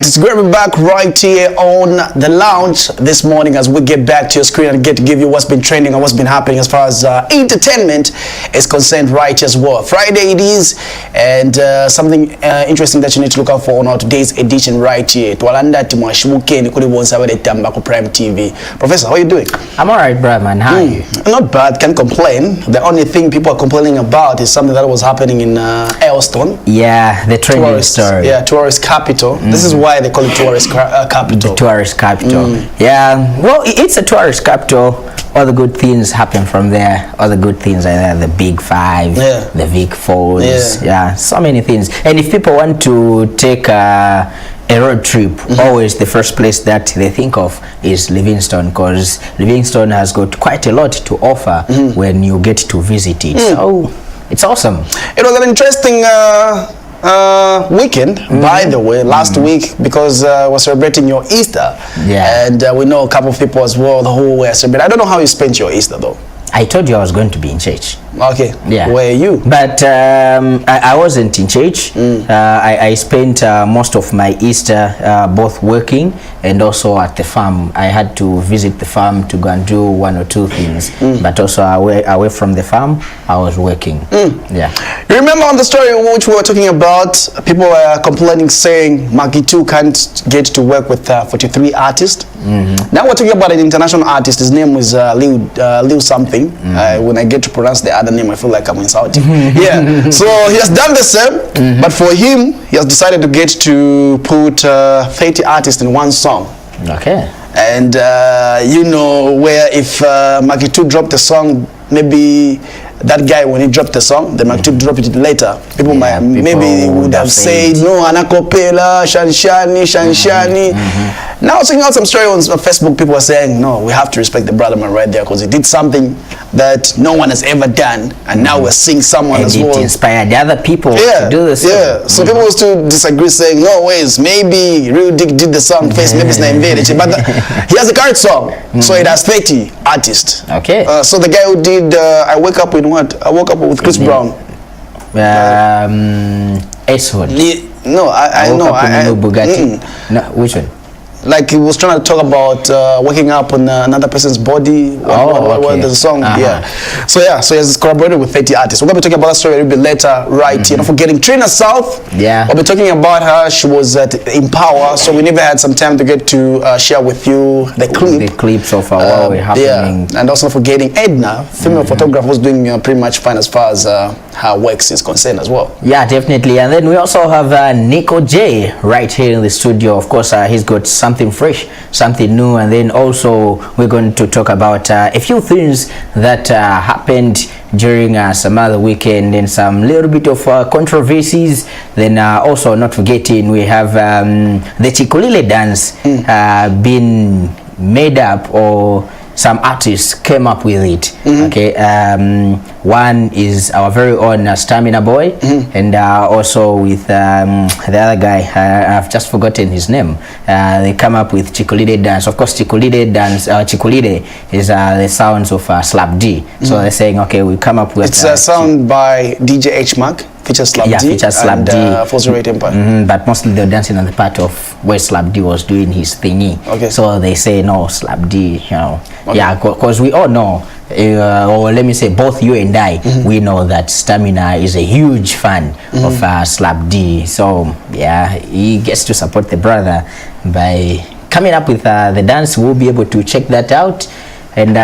It's great to be back right here on the lounge this morning as we get back to your screen and get to give you what's been trending and what's been happening as far as entertainment is concerned right as well. Friday it is, and something interesting that you need to look out for on our today's edition right here. Twalanda Timwashimukeni kuli bonsabale tamba ku Prime TV. Professor, how are you doing? I'm alright, bro, man. How are you? Not bad, can't complain. The only thing people are complaining about is something that was happening in Elston. Yeah, the trending story. Yeah, tourist capital. This is why they call it tourist capital. The tourist capital. Yeah, well, it's a tourist capital. All the good things happen from there. All the good things are there. The Big Five, the Vic Falls. Yeah, so many things. And if people want to take a road trip, always the first place that they think of is Livingstone, because Livingstone has got quite a lot to offer when you get to visit it. So it's awesome. It was an interesting weekend, by the way, last week, because we're celebrating your Easter. Yeah. And we know a couple of people as well who were celebrating. I don't know how you spent your Easter though. I told you I was going to be in church. Okay. Yeah. Where are you? But I wasn't in church. I spent most of my Easter both working and also at the farm. I had to visit the farm to go and do one or two things. But also away from the farm, I was working. Yeah. You remember on the story which we were talking about, people were complaining saying Magitu can't get to work with 43 artists. Now we're talking about an international artist. His name was Liu something. When I get to pronounce the other name, I feel like I'm insulting. Yeah. So he has done the same, but for him, he has decided to get to put 30 artists in one song. Okay. And you know, where if Magitu dropped the song, maybe that guy, when he dropped the song, the Magitu dropped it later. People might maybe would have said no, anakopela, shanshani. Now checking out some story on Facebook, people are saying no, we have to respect the brother man right there, because he did something that no one has ever done, and now we're seeing someone and as well. It inspired the other people to do this. Yeah. So people used to disagree, saying no ways, maybe Real Dick did the song first, maybe it's not invaded, but he has a current song, so it has 30 artists. Okay. So the guy who did I Wake Up with what? I Woke Up with Chris Brown. S-Hood. No, I know. Bugatti. No, which one? Like he was trying to talk about waking up on another person's body. What the song? Yeah. So he has collaborated with 30 artists. We're gonna be talking about that story a little bit later, right? Not forgetting Trina South. Yeah. We'll be talking about her. She was at Empower, so we never had some time to get to share with you the clips of what were happening. Yeah. And also not forgetting Edna, female photographer, who's doing pretty much fine as far as her works is concerned as well. Yeah, definitely. And then we also have Nico J right here in the studio. Of course, he's got something fresh, something new, and then also we're going to talk about a few things that happened during some other weekend and some little bit of controversies. Then also not forgetting we have the Chikulile dance being made up, or some artists came up with it. Okay, one is our very own Stamina Boy, and also with the other guy, I've just forgotten his name. They come up with Chikulide dance. Of course, Chikulide dance, Chikulide is the sounds of Slap D. So they're saying, okay, we come up with it's a sound by DJ H Mark. Features Slap D, features Slap D. But mostly they're dancing on the part of where Slap D was doing his thingy. Okay. So they say no, Slap D, you know. Okay. Yeah, because we all know, or let me say both you and I, we know that Stamina is a huge fan of Slap D. So yeah, he gets to support the brother by coming up with the dance. We'll be able to check that out. And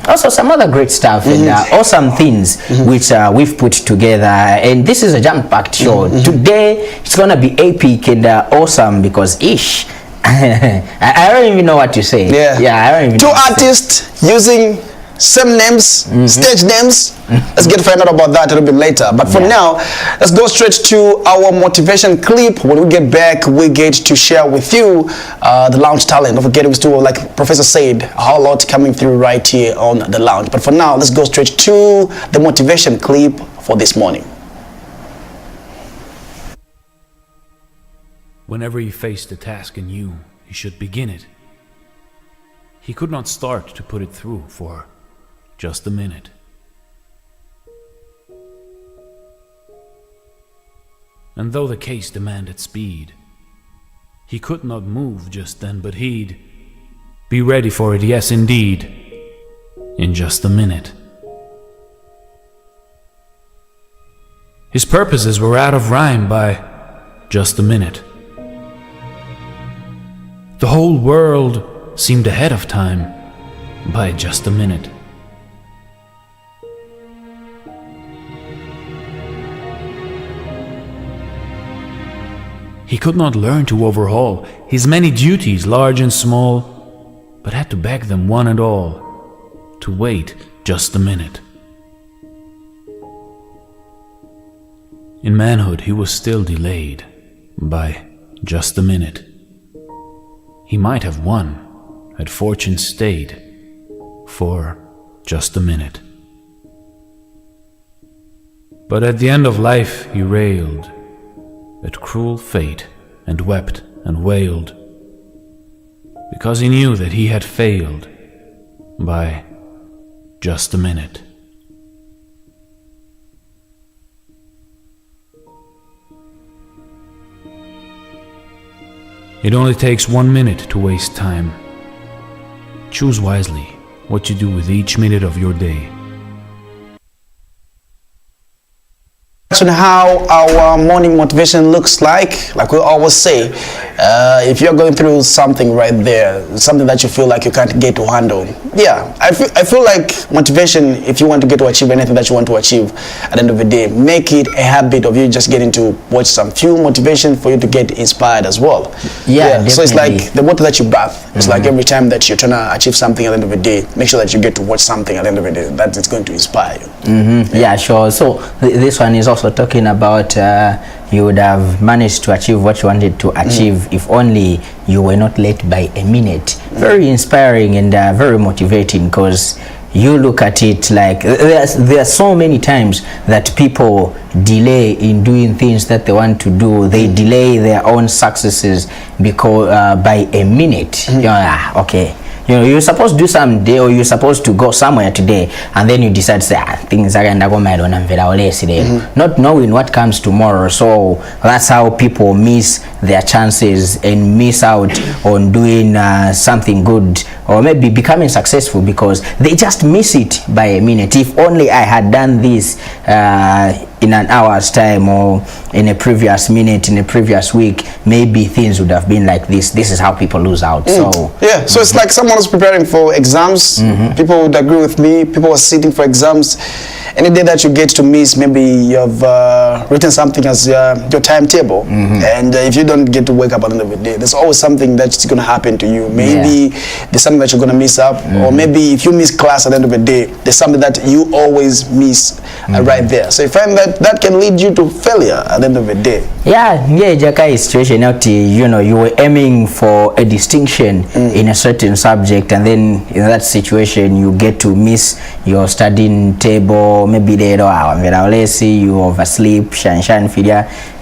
also some other great stuff and awesome things which we've put together, and this is a jam-packed show. Today it's gonna be epic and awesome, because I don't even know what to say. I don't even two artists using same names, stage names. Let's get to find out about that a little bit later. But for now, let's go straight to our motivation clip. When we get back, we get to share with you the lounge talent. Don't forget, it was too, like Professor said, a whole lot coming through right here on the lounge. But for now, let's go straight to the motivation clip for this morning. Whenever he faced a task and knew he should begin it, he could not start to put it through for just a minute. And though the case demanded speed, he could not move just then, but he'd be ready for it, yes indeed, in just a minute. His purposes were out of rhyme by just a minute. The whole world seemed ahead of time by just a minute. He could not learn to overhaul his many duties, large and small, but had to beg them one and all to wait just a minute. In manhood he was still delayed by just a minute. He might have won had fortune stayed for just a minute. But at the end of life he railed at cruel fate and wept and wailed, because he knew that he had failed by just a minute. It only takes 1 minute to waste time. Choose wisely what you do with each minute of your day. On how our morning motivation looks like we always say, if you're going through something right there, something that you feel like you can't get to handle, I feel like motivation, if you want to get to achieve anything that you want to achieve at the end of the day, make it a habit of you just getting to watch some few motivation for you to get inspired as well. So it's like the water that you bath. It's like every time that you're trying to achieve something at the end of the day, make sure that you get to watch something at the end of the day that is going to inspire you. Yeah, sure. So this one is also talking about you would have managed to achieve what you wanted to achieve if only you were not late by a minute. Very inspiring and very motivating, because you look at it like there are so many times that people delay in doing things that they want to do. They delay their own successes because by a minute. Okay, you know, you're supposed to do some day, or you're supposed to go somewhere today, and then you decide to say, things are gonna go mad on not knowing what comes tomorrow. So that's how people miss their chances and miss out on doing something good, or maybe becoming successful, because they just miss it by a minute. If only I had done this in an hour's time, or in a previous minute, in a previous week, maybe things would have been like this. This is how people lose out. So so it's like someone who's preparing for exams. People would agree with me. People are sitting for exams. Any day that you get to miss, maybe you've written something as your timetable, and if you don't get to wake up at the end of the day, there's always something that's going to happen to you. Maybe there's something that you're going to miss up, or maybe if you miss class at the end of the day, there's something that you always miss right there. So you find that that can lead you to failure at the end of the day. Jaka situation out, you know, you were aiming for a distinction in a certain subject, and then in that situation you get to miss your studying table. Maybe they you oversleep,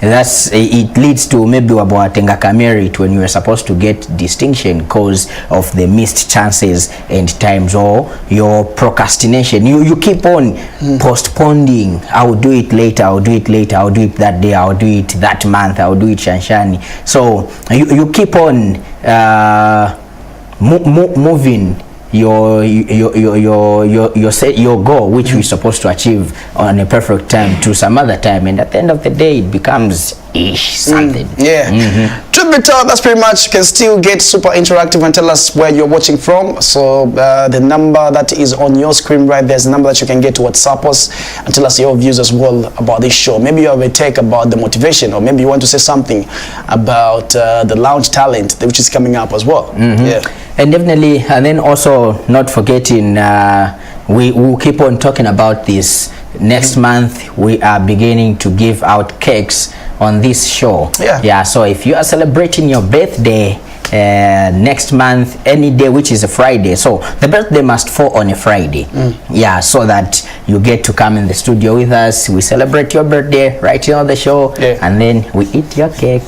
it leads to maybe waboatenga merit when you were supposed to get distinction because of the missed chances and times, or your procrastination. You keep on postponing. I'll do it later, I'll do it later, I'll do it that day, I'll do it that month, I'll do it shanshani. So you keep on moving your goal, which we're supposed to achieve on a perfect time, to some other time, and at the end of the day it becomes something. Truth be told, that's pretty much. You can still get super interactive and tell us where you're watching from. So the number that is on your screen right there is the number that you can get to WhatsApp us and tell us your views as well about this show. Maybe you have a take about the motivation, or maybe you want to say something about the lounge talent, which is coming up as well. And definitely, and then also not forgetting we will keep on talking about this. Next month we are beginning to give out cakes on this show. Yeah, so if you are celebrating your birthday next month, any day which is a Friday, so the birthday must fall on a Friday. Yeah, so that you get to come in the studio with us. We celebrate your birthday right here on the show, and then we eat your cake.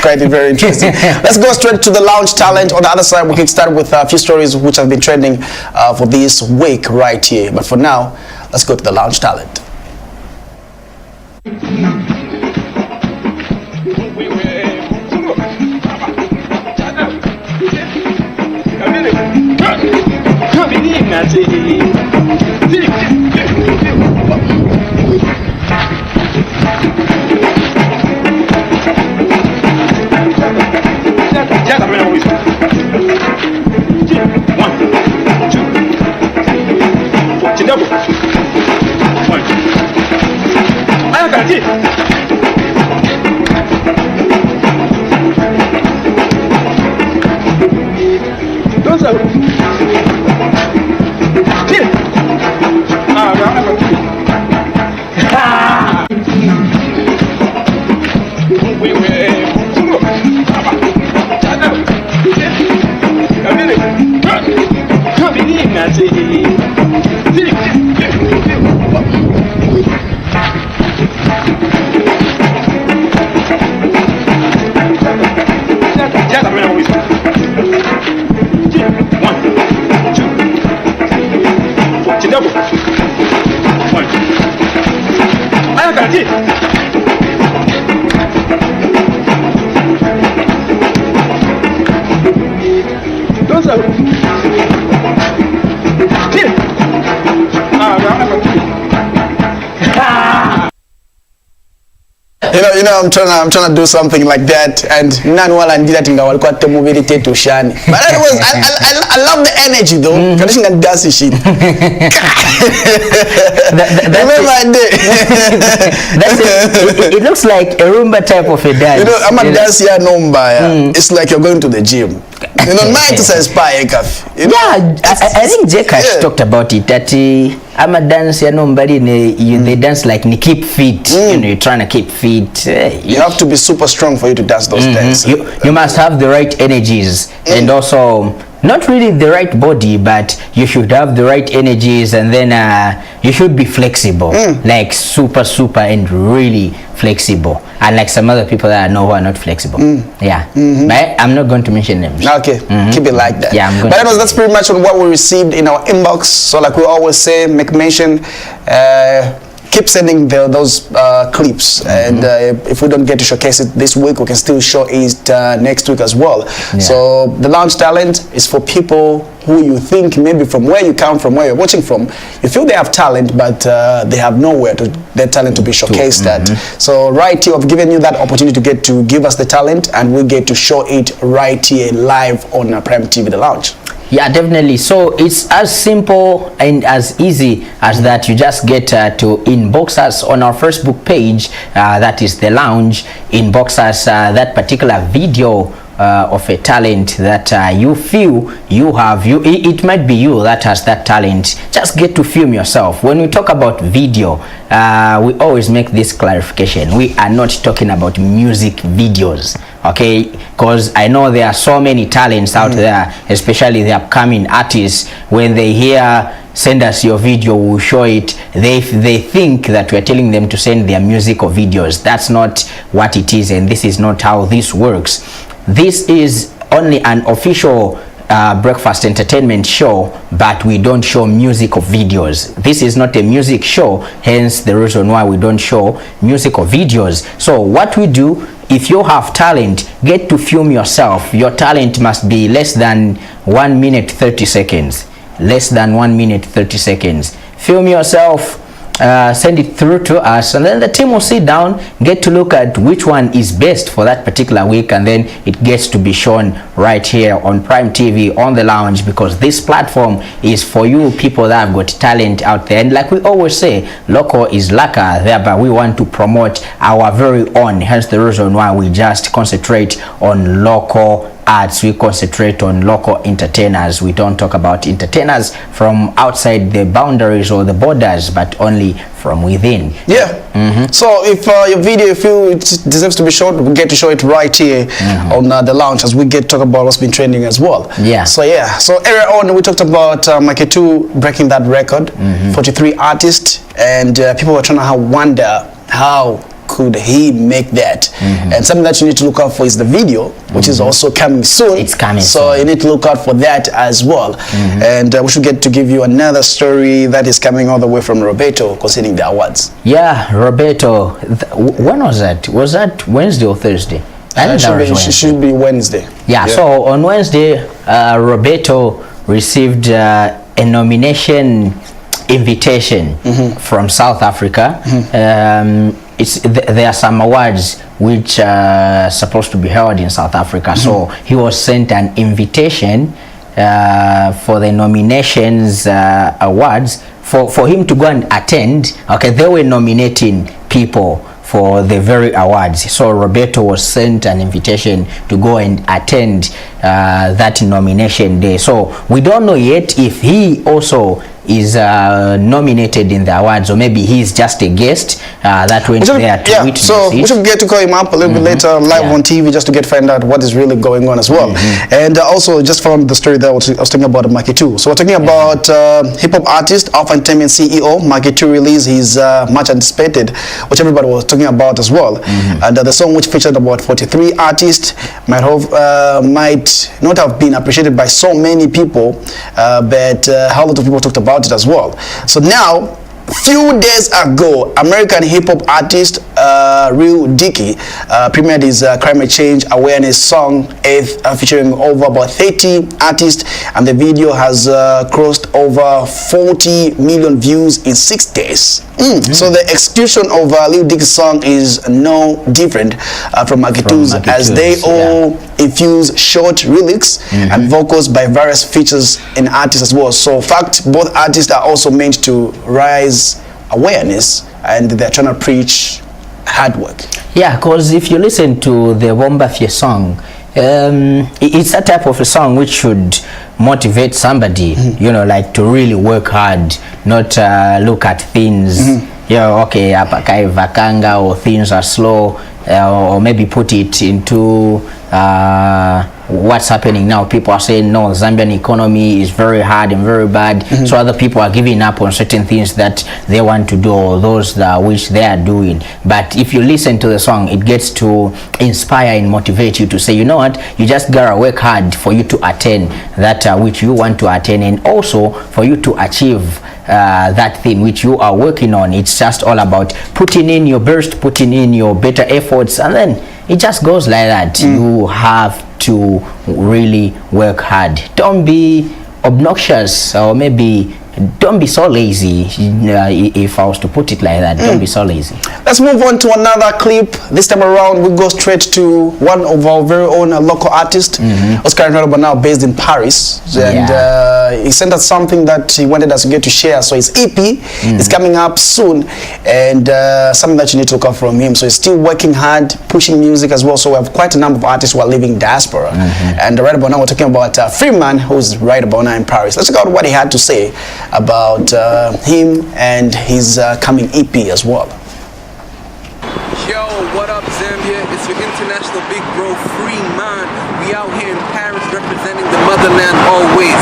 Quite very interesting. Let's go straight to the lounge talent. On the other side, we can start with a few stories which have been trending for this week right here. But for now, let's go to the lounge talent. You know, I'm trying to do something like that, and none while I did that in our quite movie to shine. But I love the energy though. Can dance shit. It looks like a Roomba type of a dance. You know, I'm a dance here number. It's like you're going to the gym. You know, my exercise pie, you know. Yeah, I think Jake has talked about it. That I'm a dance here nobody they dance like ni keep fit. You know, you're trying to keep fit. You have to be super strong for you to dance those dances. You must have the right energies and also not really the right body, but you should have the right energies, and then you should be flexible, like super and really flexible, unlike some other people that I know who are not flexible. Yeah, but I'm not going to mention names. Okay, keep it like that. Yeah, I'm going but anyways, that's pretty much on what we received in our inbox. So like we always say, make mention, keep sending those clips, and if we don't get to showcase it this week, we can still show it next week as well. So the lounge talent is for people who you think maybe from where you come from, where you're watching from, you feel they have talent, but they have nowhere to their talent to be showcased at. So right here, I've given you that opportunity to get to give us the talent, and we get to show it right here live on Prime TV, the lounge. Yeah, definitely. So it's as simple and as easy as that. You just get to inbox us on our Facebook page, that is the lounge. Inbox us that particular video of a talent that you feel you have. It might be you that has that talent. Just get to film yourself. When we talk about video, we always make this clarification. We are not talking about music videos, okay? Because I know there are so many talents out there, especially the upcoming artists. When they hear send us your video, we'll show it, they think that we're telling them to send their music or videos. That's not what it is, and this is not how this works. This is only an official breakfast entertainment show, but we don't show music or videos. This is not a music show, hence the reason why we don't show music or videos. So what we do, if you have talent, get to film yourself. Your talent must be less than 1 minute 30 seconds. Less than 1 minute 30 seconds. Film yourself, send it through to us, and then the team will sit down, get to look at which one is best for that particular week, and then it gets to be shown right here on Prime TV on the lounge, because this platform is for you people that have got talent out there. And like we always say, local is laka, thereby we want to promote our very own, hence the reason why we just concentrate on local arts, we concentrate on local entertainers. We don't talk about entertainers from outside the boundaries or the borders, but only from within. Yeah. So if your video, you feel it deserves to be showed, we get to show it right here on the lounge as we get to talk about what's been trending as well. Yeah. So yeah. So earlier on we talked about Maketu breaking that record, 43 artists, and people were trying to wonder how could he make that? And something that you need to look out for is the video, which is also coming soon. It's coming so soon. You need to look out for that as well. And we should get to give you another story that is coming all the way from Roberto concerning the awards. Yeah, Roberto. When was that? Was that Wednesday or Thursday? I think It should be Wednesday. Yeah, so on Wednesday, Roberto received a nomination invitation from South Africa. There are some awards which are supposed to be held in South Africa. So he was sent an invitation for the nominations awards for him to go and attend. Okay, they were nominating people for the very awards. So Roberto was sent an invitation to go and attend that nomination day. So we don't know yet if he also is nominated in the awards, or maybe he's just a guest that went there to witness so it. we should get to call him up a little bit later live on TV just to find out what is really going on as well. And also just from the story that I was talking about Maketu. So we're talking about hip-hop artist, Alpha Entertainment CEO Maketu released his much anticipated, which everybody was talking about as well. And the song, which featured about 43 artists, might not have been appreciated by so many people, but how a lot of people talked about it as well. So now, few days ago, American hip-hop artist Real Dicky premiered his climate change awareness song Earth, featuring over about 30 artists, and the video has crossed over 40 million views in 6 days. So the execution of Lil Dicky's song is no different from Maketu's, as they all infuse short lyrics and vocals by various features and artists as well. So in fact, both artists are also meant to raise awareness, and they're trying to preach hard work. Yeah, because if you listen to the Wombafia song, it's a type of a song which should motivate somebody, you know, like to really work hard, not look at things, you know, okay, apakai vakanga, or things are slow, or maybe put it into what's happening now. People are saying no, Zambian economy is very hard and very bad, so other people are giving up on certain things that they want to do, or those which they are doing. But if you listen to the song, it gets to inspire and motivate you to say, you know what, you just gotta work hard for you to attain that which you want to attain, and also for you to achieve that thing which you are working on. It's just all about putting in your best, putting in your better efforts, and then it just goes like that. You have to really work hard. Don't be obnoxious, or maybe don't be so lazy. If I was to put it like that, don't be so lazy. Let's move on to another clip. This time around, we go straight to one of our very own local artists, Oscar Noroba, now based in Paris. And he sent us something that he wanted us to get to share. So his EP is coming up soon, and something that you need to look out from him. So he's still working hard, pushing music as well. So we have quite a number of artists who are living diaspora. And right about now, we're talking about Freeman, who's right about now in Paris. Let's check out what he had to say about him and his coming EP as well. Yo, what up Zambia? It's your international big bro Freeman. We out here in Paris representing the motherland always.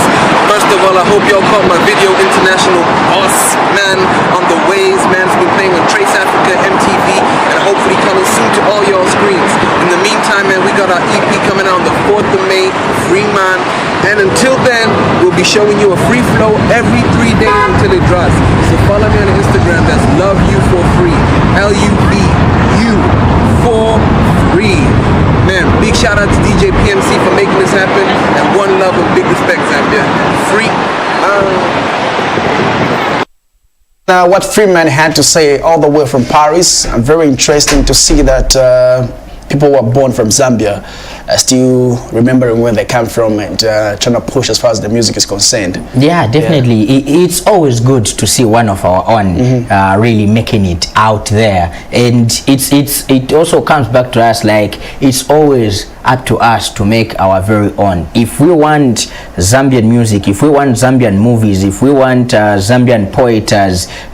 First of all, I hope y'all caught my video, International Boss Man on the Ways. Man, it's been playing on Trace Africa, MTV, and hopefully coming soon to all y'all screens. In the meantime, man, we got our EP coming out on the 4th of May, Freeman. And until then, we'll be showing you a free flow every 3 days until it drops. So follow me on Instagram, that's Love You For Free. LUVU for free. Man, big shout out to DJ PMC for making this happen, and one love and big respect, Zambia. Free. Now, what Freeman had to say all the way from Paris, very interesting to see that people who are born from Zambia are still remembering where they come from and trying to push as far as the music is concerned. Yeah, definitely. It's always good to see one of our own really making it out there, and it also comes back to us, like it's always up to us to make our very own. If we want Zambian music, if we want Zambian movies, if we want Zambian poetry,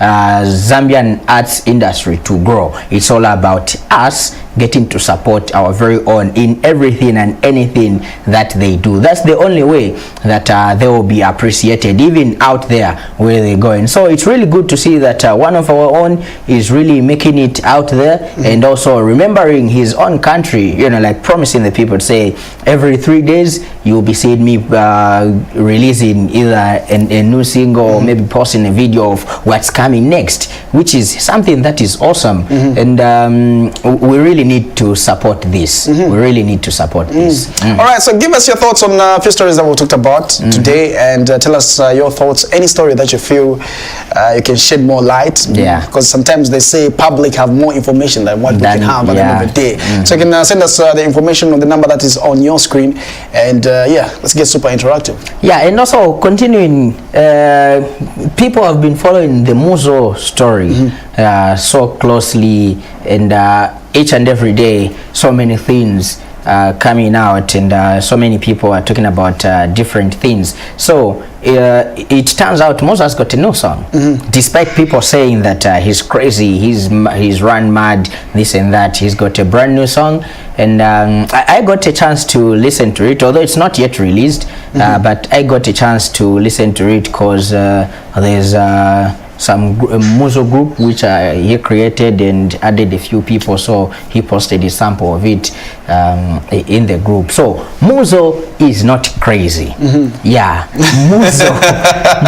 Zambian arts industry to grow, it's all about us getting to support our very own in everything and anything that they do. That's the only way that they will be appreciated, even out there where they're going. So it's really good to see that one of our own is really making it out there, and also remembering his own country, you know, like promising the people to say every 3 days you'll be seeing me releasing either a new single or maybe posting a video of what's coming next, which is something that is awesome. And we really need to support this. We really need to support this. All right, so give us your thoughts on a few stories that we talked about today, and tell us your thoughts, any story that you feel you can shed more light. Yeah, because sometimes they say public have more information than what we can have at the end of the day. So you can send us the information on the number that is on your screen, and yeah, let's get super interactive. Yeah, and also continuing, people have been following the Muzo story so closely, and each and every day so many things coming out, and so many people are talking about different things. So it turns out Muzo has got a new song, despite people saying that he's crazy, he's run mad, this and that. He's got a brand new song, and I got a chance to listen to it, although it's not yet released. But I got a chance to listen to it because there's some Muzo group which he created and added a few people, so he posted a sample of it in the group. So Muzo is not crazy. Yeah,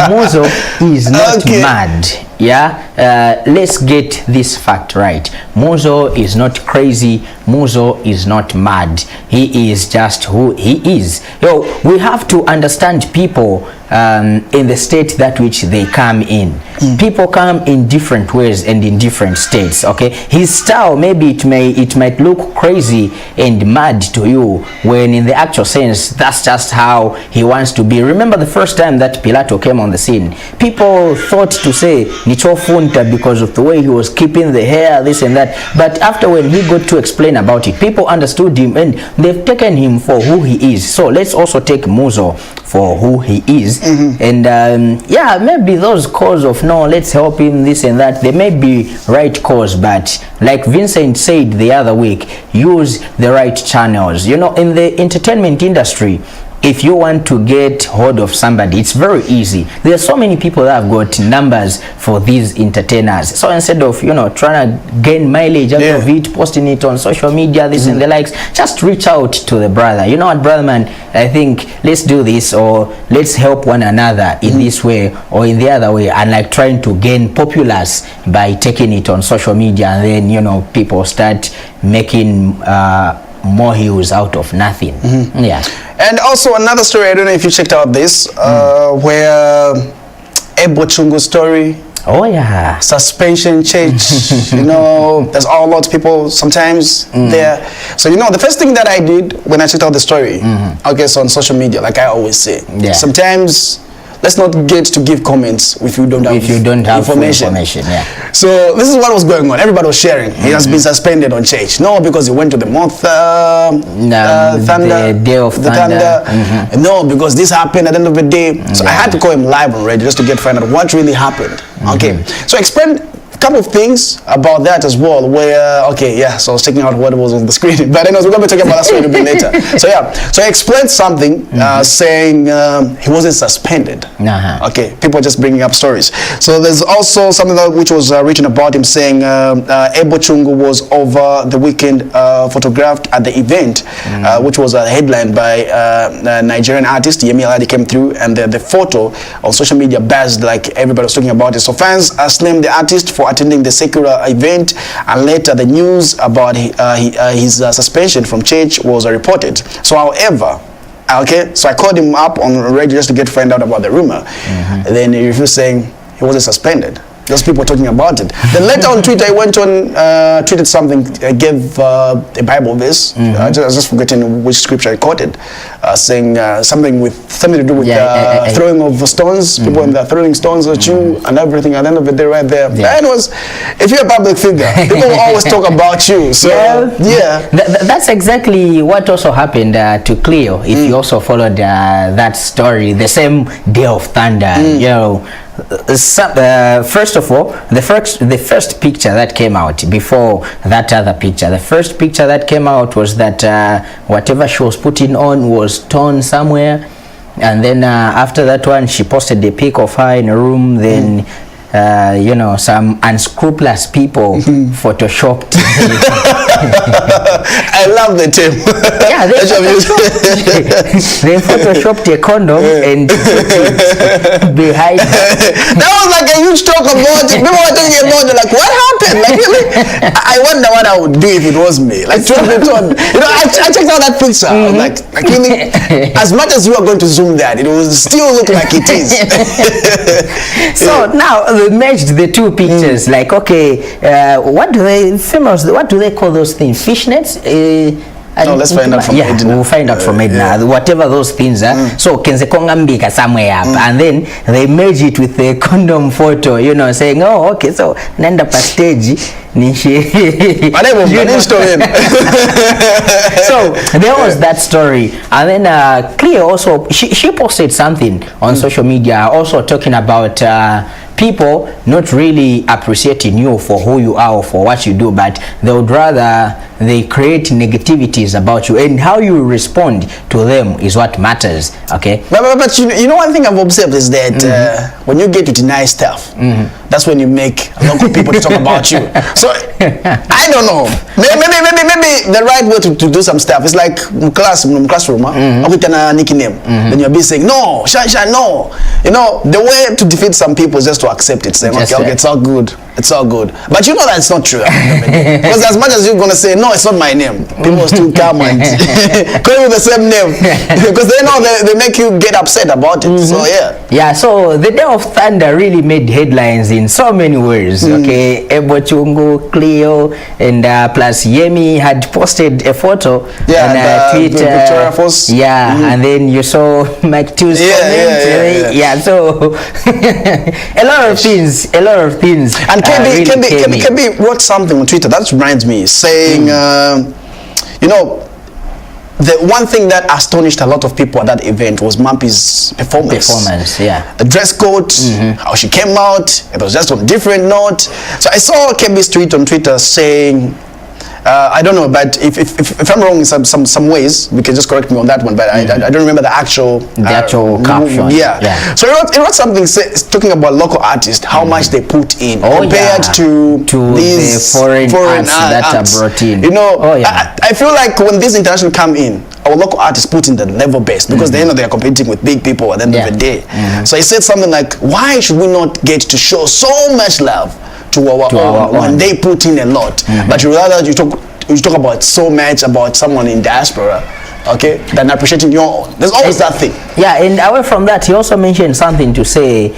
Muzo is not mad. Yeah, let's get this fact right. Muzo is not crazy. Muzo is not mad. He is just who he is. Yo, we have to understand people in the state that which they come in. People come in different ways and in different states. Okay, his style, maybe it might look crazy and mad to you, when in the actual sense that's just how he wants to be. Remember the first time that Pilato came on the scene, people thought to say Nicho Funta because of the way he was keeping the hair, this and that, but after when he got to explain about it, people understood him and they've taken him for who he is. So let's also take Muzo for who he is. And yeah, maybe those cause of no, let's help him, this and that, they may be right cause, but like Vincent said the other week, use the right channels. You know, in the entertainment industry, if you want to get hold of somebody, it's very easy. There are so many people that have got numbers for these entertainers. So instead of, you know, trying to gain mileage out of it, posting it on social media, this and the likes, just reach out to the brother. You know what, brother man, I think let's do this, or let's help one another in this way or in the other way, and like trying to gain populace by taking it on social media, and then, you know, people start making more views out of nothing. Yeah. And also another story, I don't know if you checked out this, where Ebo Chungu story. Oh yeah. Suspension change. You know, there's a lot of people sometimes there. So, you know, the first thing that I did when I checked out the story, okay, so on social media, like I always say, sometimes let's not get to give comments if you don't have information. Yeah. So this is what was going on. Everybody was sharing. He has been suspended on change. No, because he went to the month Thunder, the day of Thunder. No, because this happened at the end of the day. So I had to call him live on radio just to find out what really happened. Okay. So explain a couple of things about that as well, where so I was checking out what was on the screen, but anyways, we're going to be talking about that story a bit later. So yeah, so I explained something saying he wasn't suspended. Okay, people are just bringing up stories. So there's also something that which was written about him saying Ebo Chungu was over the weekend photographed at the event, which was a headline by Nigerian artist Yemi Alade came through, and the photo on social media buzzed, like everybody was talking about it. So fans slammed the artist for attending the secular event, and later the news about his suspension from church was reported. So however, so I called him up on radio just to find out about the rumor, and then he refused, saying he wasn't suspended. Those people talking about it. Then later on Twitter, I went on, tweeted something, gave a Bible verse. I was just forgetting which scripture I quoted, saying something to do with throwing of stones. People when they're throwing stones at you and everything. At the end of the day, right there. And it was, if you're a public figure, people will always talk about you. So that's exactly what also happened to Cleo. If you also followed that story, the same day of thunder, you know. First of all, the first picture that came out before that other picture, the first picture that came out was that whatever she was putting on was torn somewhere, and then after that one she posted a pic of her in a room. Then you know, some unscrupulous people photoshopped. I love the term. Yeah, they photoshopped a condom and put it behind. That was like a huge talk about it. People were talking about it, like, what happened? Like, really? I wonder what I would do if it was me. Like, you know, I checked out that picture. I was like really, as much as you are going to zoom that, it will still look like it is. So now we merged the two pictures. Like, okay, what do they call those things? Fishnets? No, let's find out from EDNA. We'll find out from EDNA, whatever those things are. So kenzekonga mbika somewhere up, and then they merge it with a condom photo, you know, saying, oh, okay, so nenda pa stage nishi. So there was that story, and then Cleo also she posted something on social media, also talking about people not really appreciating you for who you are or for what you do, but they would rather they create negativities about you, and how you respond to them is what matters. Okay, but you know one thing I've observed is that when you get to deny stuff, that's when you make a lot of people to talk about you. So I don't know, maybe the right way to do some stuff is like classroom, nickname. Then you'll be saying no, Shansha, no. You know, the way to defeat some people is just to accept it, saying okay, it's all good, it's all good. But you know that's not true. Because as much as you're gonna say no, it's not my name, people will still come and call you the same name because they know they make you get upset about it. So yeah. So the Day of Thunder really made headlines in so many ways. Okay, Ebo Chungu, Cleo, and plus Yemi had posted a photo on Twitter. And then you saw Mike Two's comment. So a lot of things. And KB wrote something on Twitter that reminds me, saying, you know, the one thing that astonished a lot of people at that event was Mampi's performance. The dress code, how she came out, it was just on a different note. So I saw KB's tweet on Twitter saying, I don't know, but if I'm wrong in some ways, we can just correct me on that one. But I don't remember the actual caption. So he wrote something talking about local artists, how much they put in compared to these foreign arts that are brought in. You know, I feel like when these international come in, our local artists put in the level best because they know they are competing with big people at the end of the day. So he said something like, why should we not get to show so much love to our own when they put in a lot, but you rather you talk about so much about someone in diaspora, okay, than appreciating your own. There's always that thing. And away from that, he also mentioned something to say,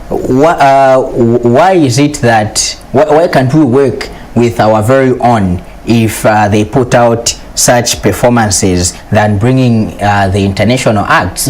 why is it that why can't we work with our very own if they put out such performances than bringing the international acts,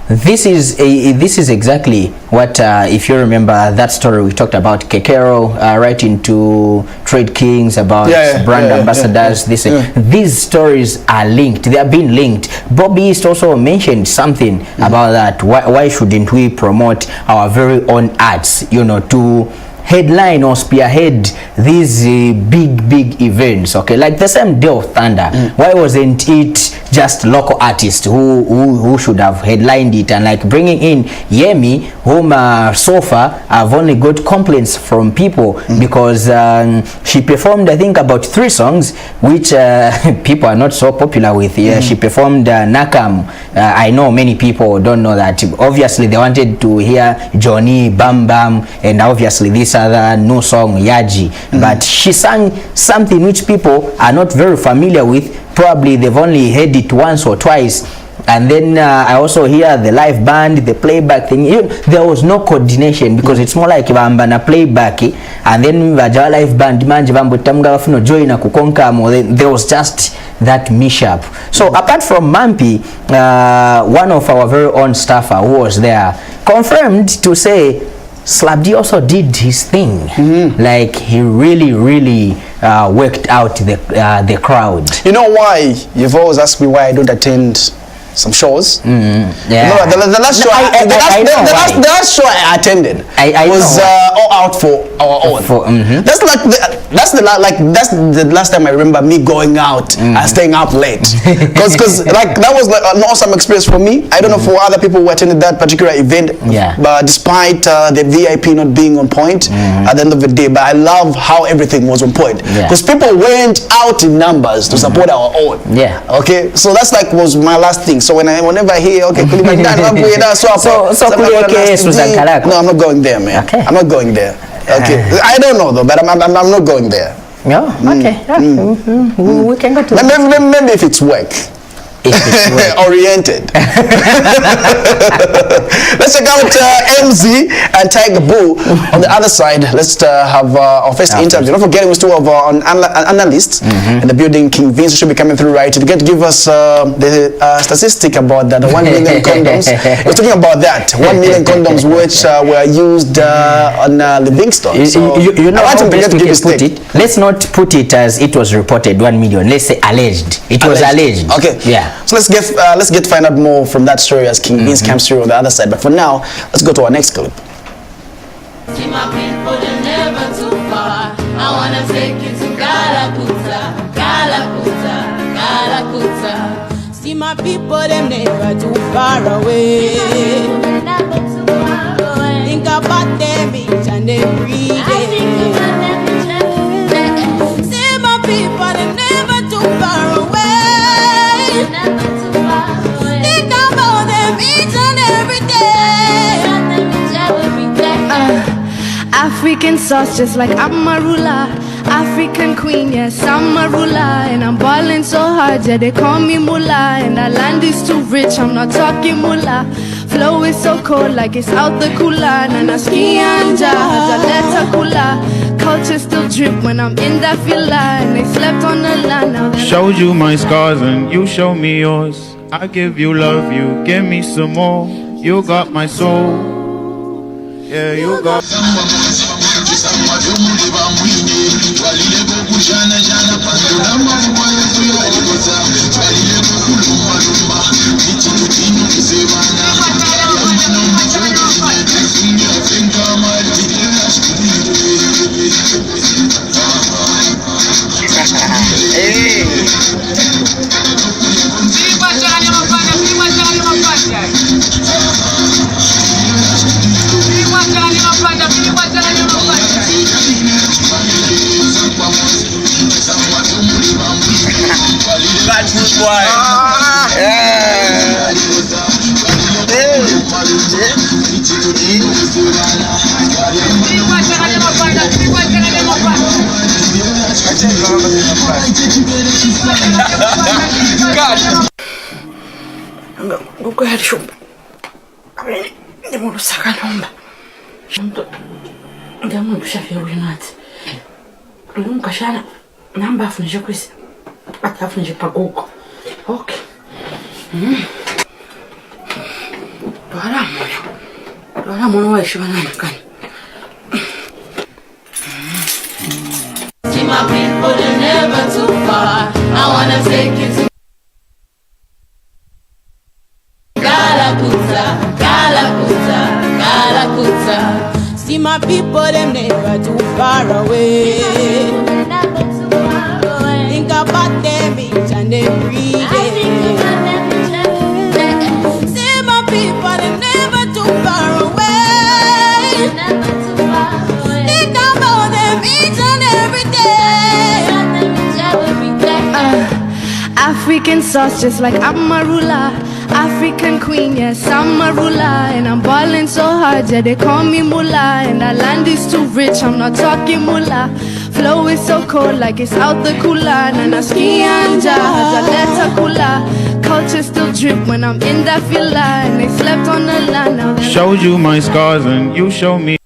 This is exactly what, if you remember that story we talked about, Kekero writing to Trade Kings about brand ambassadors. These stories are linked. They are being linked. Bobby East also mentioned something about that. Why shouldn't we promote our very own arts, you know, to headline or spearhead these big events, okay, like the same Day of Thunder? Why wasn't it just local artists who should have headlined it, and like bringing in Yemi, whom so far I've only got complaints from people because she performed, I think, about 3 songs which people are not so popular with. She performed Nakam. I know many people don't know that. Obviously they wanted to hear Johnny, Bam Bam, and obviously this other new song, Yaji. But she sang something which people are not very familiar with. Probably they've only heard it once or twice and then I also hear the live band, the playback thing. There was no coordination because it's more like bamba na playback, and then vaja live band manje bambo tamuga bafuno join na kukonka mo. There was just that mishap. So apart from Mampi, one of our very own staffer who was there confirmed to say Slab D also did his thing. Like he really worked out the crowd. You know why? You've always asked me why I don't attend some shows. Yeah. No, the last show the last show I attended was all out for our own. That's the last time I remember me going out and staying up late. Because like that was like an awesome experience for me. I don't know for other people who attended that particular event. Yeah. But despite the VIP not being on point at the end of the day, but I love how everything was on point. Because people went out in numbers to support our own. Yeah. Okay. So that's like was my last thing. So whenever I hear no, I'm not going there, man. Okay. I'm not going there. Okay. I don't know though, but I'm not going there. No. Okay. We can go to maybe if it's work. Oriented. Let's check out MZ and Tiger Boo on the other side. Let's have our first interview. Don't forget, we still have our analysts in the building. King Vince should be coming through right to get to give us the statistic about that. The 1 million condoms. We're talking about that. 1 million condoms which were used on Livingston. So you know, I want to put it. Let's not put it as it was reported 1 million. Let's say alleged. It was alleged. Okay. Yeah. So let's get find out more from that story as King Vince comes through on the other side. But for now, let's go to our next clip. See my people, they're never too far. I wanna take you to Galakuta, Galakuta, Galakuta. See my people, they're never too far away. Think about them each and every day. See my people, they're never too far away. Think about them each and every day. African sauce just like I'm a ruler. African queen, yes, I'm a ruler. And I'm balling so hard, yeah, they call me mullah. And that land is too rich, I'm not talking mullah. Flow is so cold, like it's out the cooler. Nana ski anja, letter cooler. Culture still drip when I'm in that villa. And they slept on the land, now showed you my scars and you show me yours. I give you love, you give me some more. You got my soul. Yeah, you got see my people, they're never too far. I wanna take you to Galakuta, Galakuta, Galakuta. See my people, they're never too far away. Think about them each and every day. See my people, they're never too far away. Think about them each and every day. African sauce just like I'm a ruler. African queen, yes, I'm a ruler. And I'm balling so hard, yeah, they call me mullah. And that land is too rich, I'm not talking mullah. Flow is so cold, like it's out the cooler. Nana ski anja, letter cooler. culture still drip when I'm in that villa. And they slept on the line. Now they're Showed you my scars and you show me.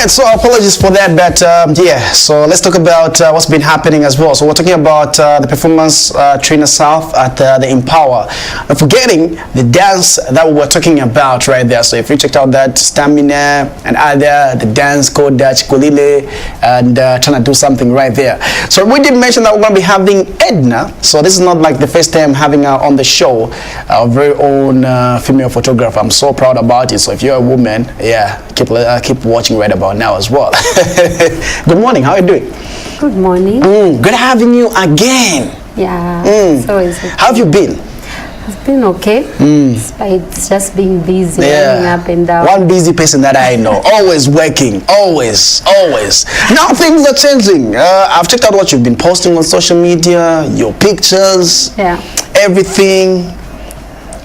So apologies for that, but yeah, so let's talk about what's been happening as well. So we're talking about the performance trainer South at the Empower. Not forgetting the dance that we were talking about right there. So if you checked out that Stamina and other, the dance called Chikolile, and trying to do something right there. So we did mention that we're going to be having EDNA. So this is not like the first time having her on the show, our very own female photographer. I'm so proud about it. So if you're a woman, yeah, keep watching right about now as well. Good morning, how are you doing? Good morning. Good having you again. Yeah, so is it? How have you been? It's been okay. It's just being busy, running up and down. One busy person that I know, always working, always. Now things are changing. I've checked out what you've been posting on social media, your pictures, everything.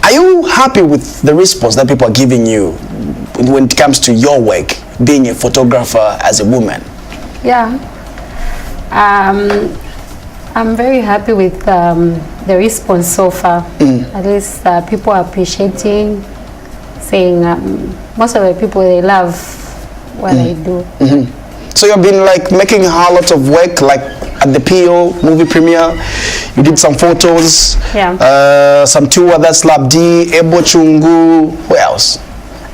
Are you happy with the response that people are giving you when it comes to your work, being a photographer as a woman? Yeah. I'm very happy with the response so far. At least people are appreciating, saying most of the people, they love what I do. So you've been like making a lot of work, like at the PO movie premiere. You did some photos, some two other Slap D, Ebo Chungu, who else?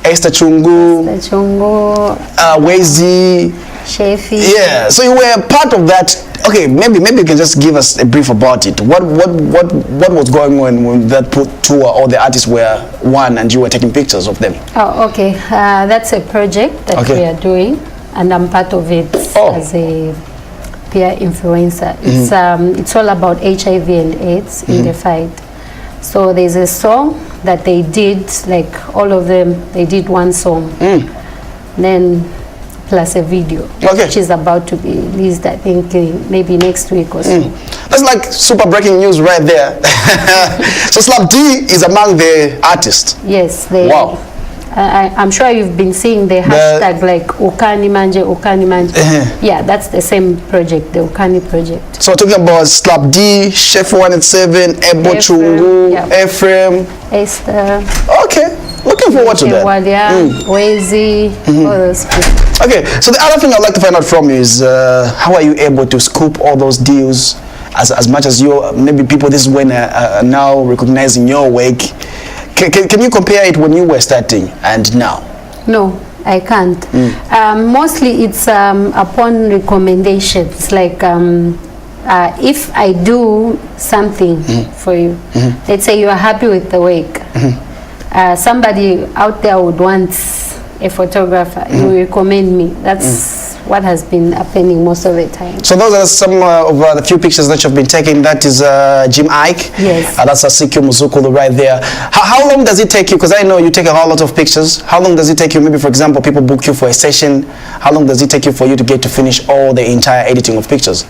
Esther Chungu, Wezi, Shefi. Yeah, so you were part of that. Okay, maybe you can just give us a brief about it. What was going on when that tour, all the artists were one and you were taking pictures of them? Oh, okay. That's a project that we are doing, and I'm part of it as a peer influencer. It's all about HIV and AIDS in the fight. So there's a song that they did, like all of them, they did one song. Then plus a video, which is about to be released, I think, maybe next week or so. That's like super breaking news right there. So Slap D is among the artists? Yes. They, wow. I'm sure you've been seeing the hashtag like Ukani Manje, Ukani Manje. Yeah, that's the same project, the Ukani project. So talking about Slap D, Chef 187, Ebo Chungu, Ephraim, Esther. Okay, looking forward to that. Wezi, all those people. Okay, so the other thing I'd like to find out from you is how are you able to scoop all those deals as much as you, maybe people this is when now recognizing your work. Can you compare it when you were starting and now? No, I can't. Mostly it's upon recommendations, like if I do something for you, let's say you are happy with the work, somebody out there would want a photographer, you recommend me. That's what has been happening most of the time. So those are some of the few pictures that you've been taking. That is Jim Ike. Yes. That's Asikyo Muzukulu right there. How long does it take you? Because I know you take a whole lot of pictures. How long does it take you? Maybe, for example, people book you for a session. How long does it take you for you to get to finish all the entire editing of pictures?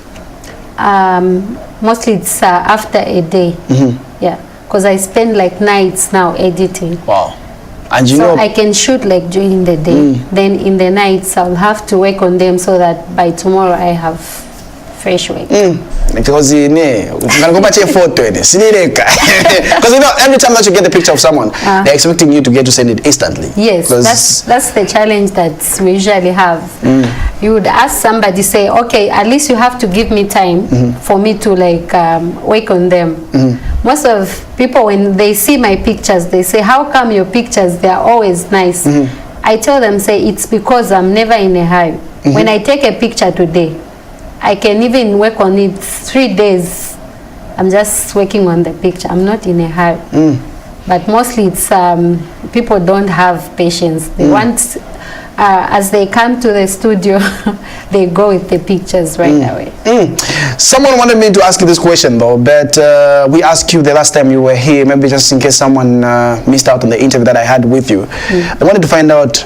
Mostly it's after a day. Yeah, because I spend like nights now editing. Wow. And you so know, I can shoot like during the day, then in the nights I'll have to work on them so that by tomorrow I have fresh work. Because you know, because you know, every time that you get a picture of someone, they're expecting you to get to send it instantly. Yes, that's the challenge that we usually have. You would ask somebody, say, okay, at least you have to give me time for me to like work on them. Most of people, when they see my pictures, they say, how come your pictures, they're always nice? I tell them, say, it's because I'm never in a hurry. When I take a picture today, I can even work on it 3 days. I'm just working on the picture. I'm not in a hurry. But mostly it's people don't have patience. They want, as they come to the studio, they go with the pictures right away. Someone wanted me to ask you this question though, but we asked you the last time you were here, maybe just in case someone missed out on the interview that I had with you. I wanted to find out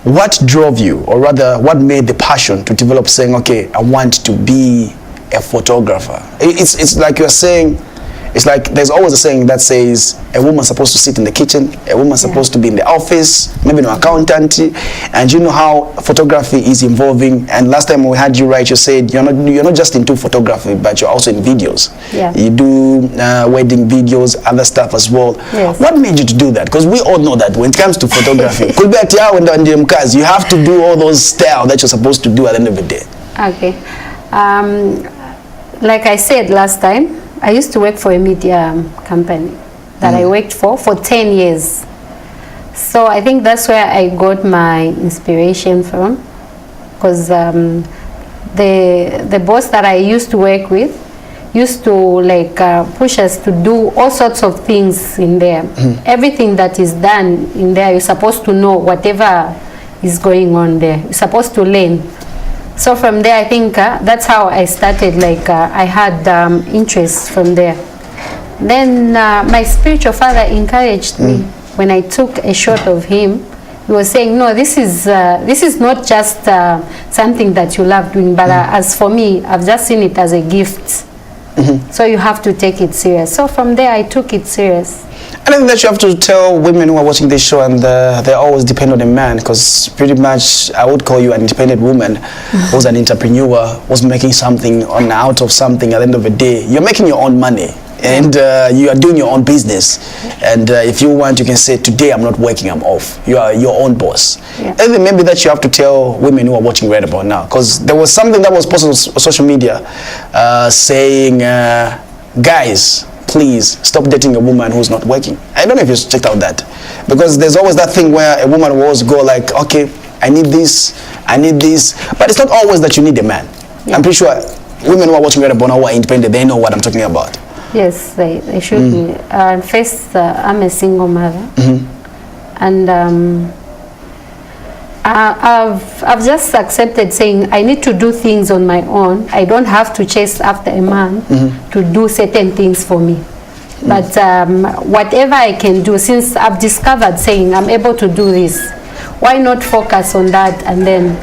what drove you, or rather what made the passion to develop saying, okay, I want to be a photographer. It's like you're saying, it's like there's always a saying that says a woman's supposed to sit in the kitchen, a woman's supposed to be in the office, maybe an accountant, and you know how photography is evolving. And last time we had you right, you said you're not just into photography, but you're also in videos. Yeah. You do wedding videos, other stuff as well. Yes. What made you to do that? Because we all know that when it comes to photography, you have to do all those styles that you're supposed to do at the end of the day. Okay. Like I said last time, I used to work for a media company that I worked for 10 years. So I think that's where I got my inspiration from, because the boss that I used to work with used to like push us to do all sorts of things in there. Everything that is done in there, you're supposed to know whatever is going on there. You're supposed to learn. So from there, I think that's how I started, like I had interest from there. Then my spiritual father encouraged me. When I took a shot of him, he was saying, no, this is not just something that you love doing, but as for me, I've just seen it as a gift. So you have to take it serious. So from there, I took it serious. I think that you have to tell women who are watching this show and they always depend on a man, because pretty much I would call you an independent woman who's an entrepreneur, who's making something out of something. At the end of the day, you're making your own money and you are doing your own business. And if you want, you can say, today I'm not working, I'm off. You are your own boss. Yeah. And then maybe that you have to tell women who are watching right about now, because there was something that was posted on social media saying, guys, please stop dating a woman who's not working. I don't know if you checked out that, because there's always that thing where a woman will always go like, okay, I need this, but it's not always that you need a man. Yeah. I'm pretty sure women who are watching right about now who are independent, they know what I'm talking about. Yes, they should be. First, I'm a single mother, and I've just accepted saying I need to do things on my own. I don't have to chase after a man to do certain things for me. But whatever I can do, since I've discovered saying I'm able to do this, why not focus on that, and then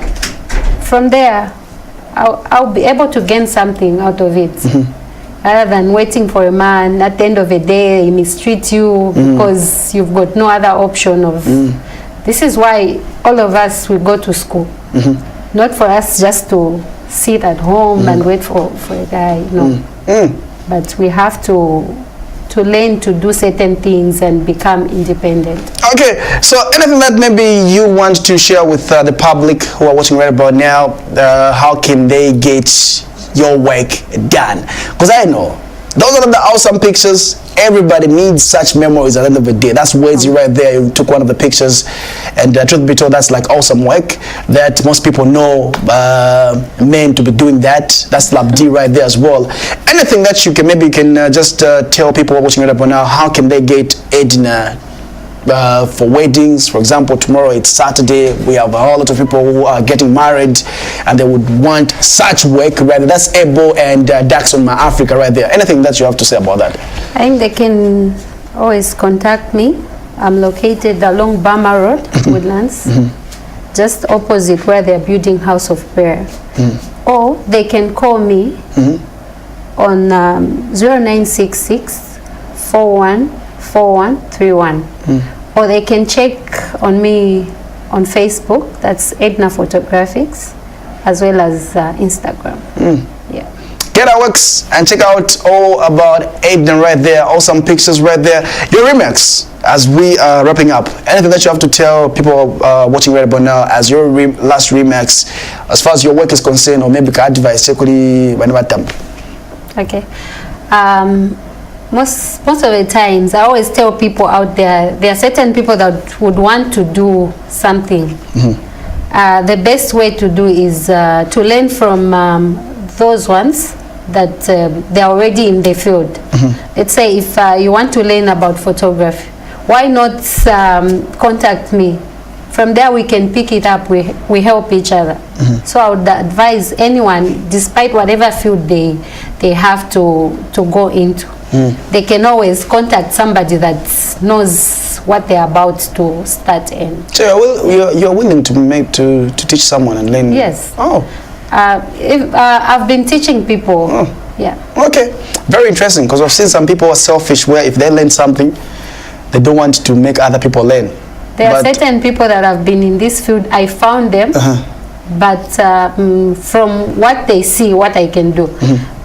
from there I'll be able to gain something out of it. Rather than waiting for a man, at the end of the day he mistreat you because you've got no other option of. This is why all of us will go to school. Not for us just to sit at home and wait for a guy, no. But we have to learn to do certain things and become independent. Okay, so anything that maybe you want to share with the public who are watching right about now, how can they get your work done? Because I know those are the awesome pictures. everybody needs such memories at the end of the day. That's Wezi right there. You took one of the pictures, and truth be told, that's like awesome work that most people know men to be doing that. That's Lab D right there as well. Anything that you can just tell people watching it up now, how can they get EDNA for weddings? For example, tomorrow it's Saturday, we have a whole lot of people who are getting married and they would want such work right there. That's Ebo and Daxon My Africa right there. Anything that you have to say about that? I think they can always contact me. I'm located along Bama Road, Woodlands, just opposite where they're building House of Prayer. Or they can call me on 0966 414131. Or they can check on me on Facebook, that's EDNA Photographics, as well as Instagram. Yeah. Get our works and check out all about EDNA right there. Awesome pictures right there. Your remix, as we are wrapping up. Anything that you have to tell people watching right about now as your last remix, as far as your work is concerned, or maybe advice, okay. Most of the times, I always tell people out there are certain people that would want to do something. The best way to do is to learn from those ones that they're already in the field. Let's say if you want to learn about photography, why not contact me? From there we can pick it up, we help each other. So I would advise anyone, despite whatever field they have to go into, they can always contact somebody that knows what they're about to start in. So you're willing to teach someone and learn? Yes. Oh. I've been teaching people. Oh. Yeah. Okay. Very interesting, because I've seen some people are selfish where if they learn something, they don't want to make other people learn. There are certain people that have been in this field. I found them, but from what they see, what I can do,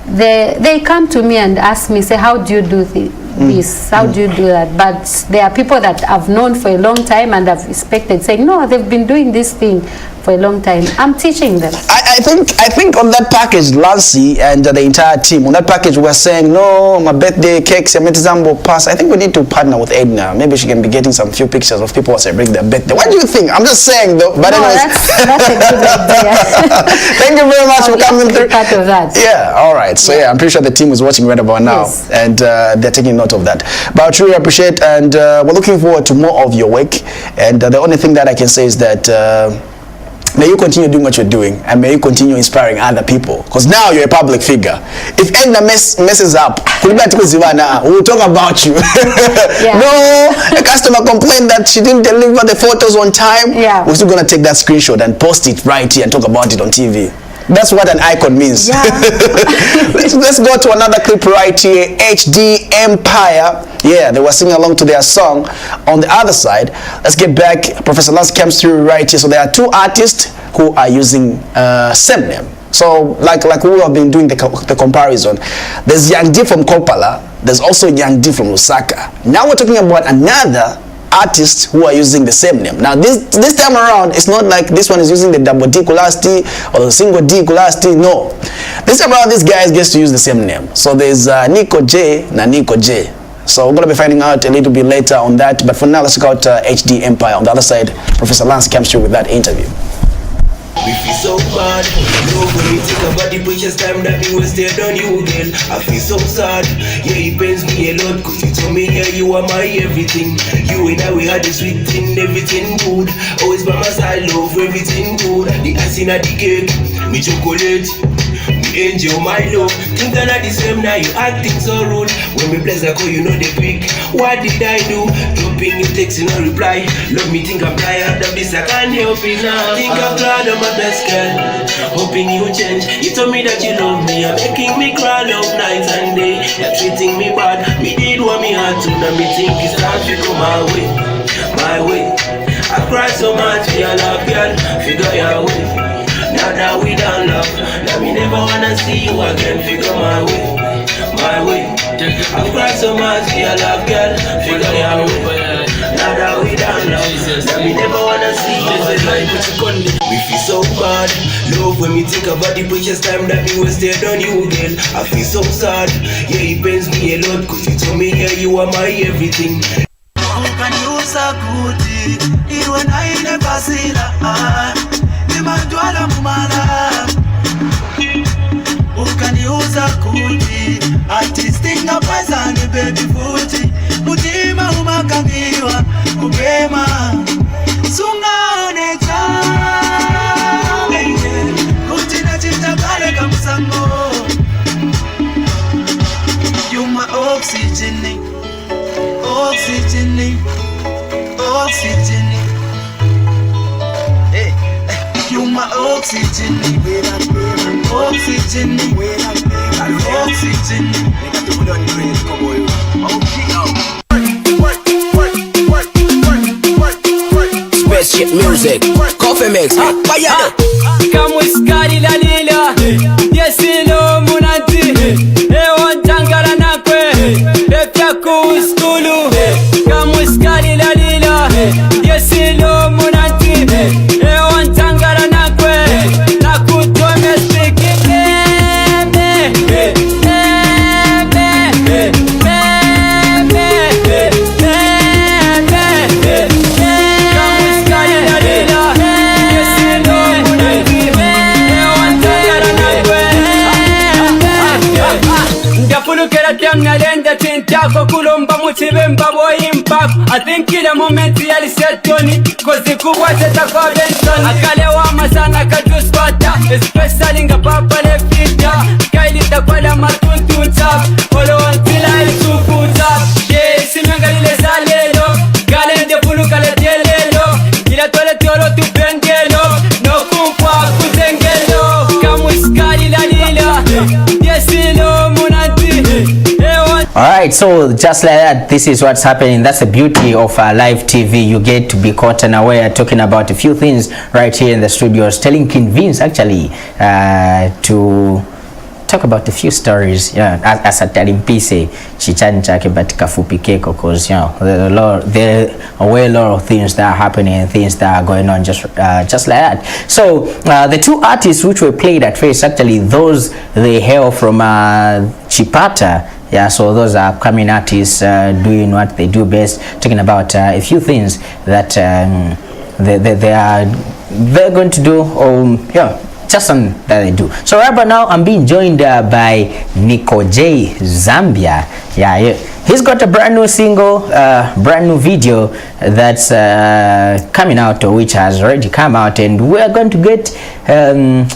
they come to me and ask me, say, how do you do this? How do you do that? But there are people that I've known for a long time and I've respected, saying, no, they've been doing this thing for a long time. I'm teaching them. I think on that package, Lancy and the entire team, on that package, we're saying, no, my birthday cakes, pass. I think we need to partner with EDNA. Maybe she can be getting some few pictures of people celebrating their birthday. What do you think? I'm just saying, though. But no, anyways, that's a good idea. Thank you very much for coming through. Part of that. Yeah, all right. So yeah, I'm pretty sure the team is watching right about now, and they're taking note of that. But I truly appreciate, and we're looking forward to more of your work. And the only thing that I can say is that may you continue doing what you're doing, and may you continue inspiring other people, because now you're a public figure. If EDNA messes up, we'll talk about you. No, a customer complained that she didn't deliver the photos on time. We're still going to take that screenshot and post it right here and talk about it on TV. That's what an icon means. Let's go to another clip right here. HD Empire. Yeah, they were singing along to their song. On the other side, let's get back. Professor Lance comes through right here. So there are two artists who are using same name. So like we have been doing the comparison. There's Young D from Kopala. There's also Young D from Lusaka. Now we're talking about another artists who are using the same name. Now this time around, it's not like this one is using the double D last T or the single D last T. No, this time around, this guy gets to use the same name. So there's Nico J na Nico J. So we're gonna be finding out a little bit later on that. But for now, let's check out HD Empire. On the other side, Professor Lance comes through with that interview. We feel so bad, no when we think about the precious time that we wasted on you, girl. I feel so sad, yeah, it pains me a lot, cause you told me, yeah, you are my everything. You and I, we had the sweet thing, everything good. Always by my side, love, everything good. The icing at the cake, me chocolate, me angel, my love. Things are not the same now, you acting so rude. When me bless, I call you, know the quick. What did I do? Dropping your text, no reply. Love me, think I'm tired of this, I can't help it now. Think I'm glad I'm my best girl, hoping you change. You told me that you love me, you're making me cry love nights and day. You're treating me bad, me did what me had to. Now me think it's time to go my way, my way. I cry so much for your love, girl, figure your way. Now that we done love, now me never wanna see you again, figure my way, my way. I cry so much for your love, girl, figure your way. Now that we done love, now me never wanna see you again. We feel so bad, love when we think about the precious time that we wasted on you, girl. I feel so sad, yeah, it pains me a lot, cause you told me, yeah, you are my everything. Ukaniuza kuti iwe naine pasila nimandwala mumala ukaniuza kuti atistinga pasani baby futi mutima umakangiwa kupema sungaonecha kuti nachitakale kamusango you my oxygen. Oxygen, oxygen. Hey, you my oxygen, oxygen, oxygen. Spaceship music, coffee mix, fire. Kamuskari la lila, yesino munanti, ewan tangara nakwe, repya kuskulu. Kamuskari la lila, yesino munanti, ewan tangara nakwe, nakutome speaking Nalenda tintako kulomba muchibemba boyimpak I think kila momenti yalisetoni kozi kubwa teta kwa Benson akalewa masana kajuspata especially nga papa lefita kailita kwa la matuntunta olo antila isukuta simenga lile salelo galende pulu kale tielelo ila tole tiolo tupengelo no kumpwa kuzengelo kamuskali la lila yesilo munanti. Alright, so just like that, this is what's happening. That's the beauty of live TV. You get to be caught unaware, talking about a few things right here in the studios, telling King Vince actually to talk about a few stories. Yeah, as a talimpise chichani chake but kafupi keko, because you know there are a lot of things that are happening and things that are going on just like that. So the two artists which were played at first, actually those they hail from Chipata. Yeah, so those are upcoming artists doing what they do best, talking about a few things that they're going to do, yeah, just something that they do. So right about now, I'm being joined by Nico J, Zambia. Yeah, he's got a brand new single, brand new video that's coming out, or which has already come out, and we're going to get a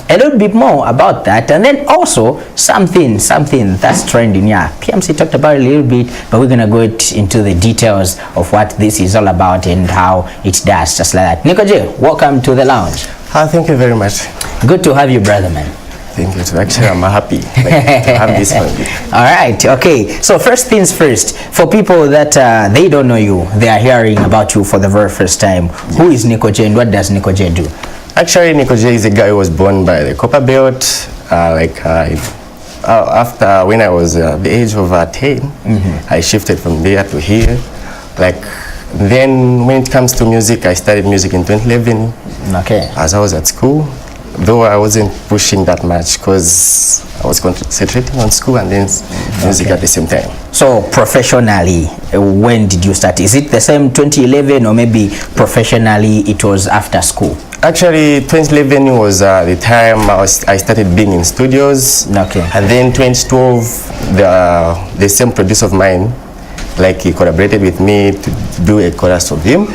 little bit more about that, and then also something that's trending. Yeah, PMC talked about it a little bit, but we're gonna go into the details of what this is all about and how it does, just like that. Nico J, welcome to the lounge. Thank you very much. Good to have you, brother, man. Thank you. Actually, I'm happy to have this one. All right. Okay. So first things first, for people that they don't know you, they are hearing about you for the very first time. Who is Nico J and what does Nico J do? Actually, Nico J is a guy who was born by the Copper Belt. After when I was the age of 10, I shifted from there to here. Then when it comes to music, I started music in 2011. Okay. As I was at school, though I wasn't pushing that much because I was concentrating on school and then music at the same time. So professionally, when did you start? Is it the same 2011 or maybe professionally it was after school? Actually, 2011 was the time I started being in studios. Okay. And then 2012, the same producer of mine, he collaborated with me to do a chorus of him.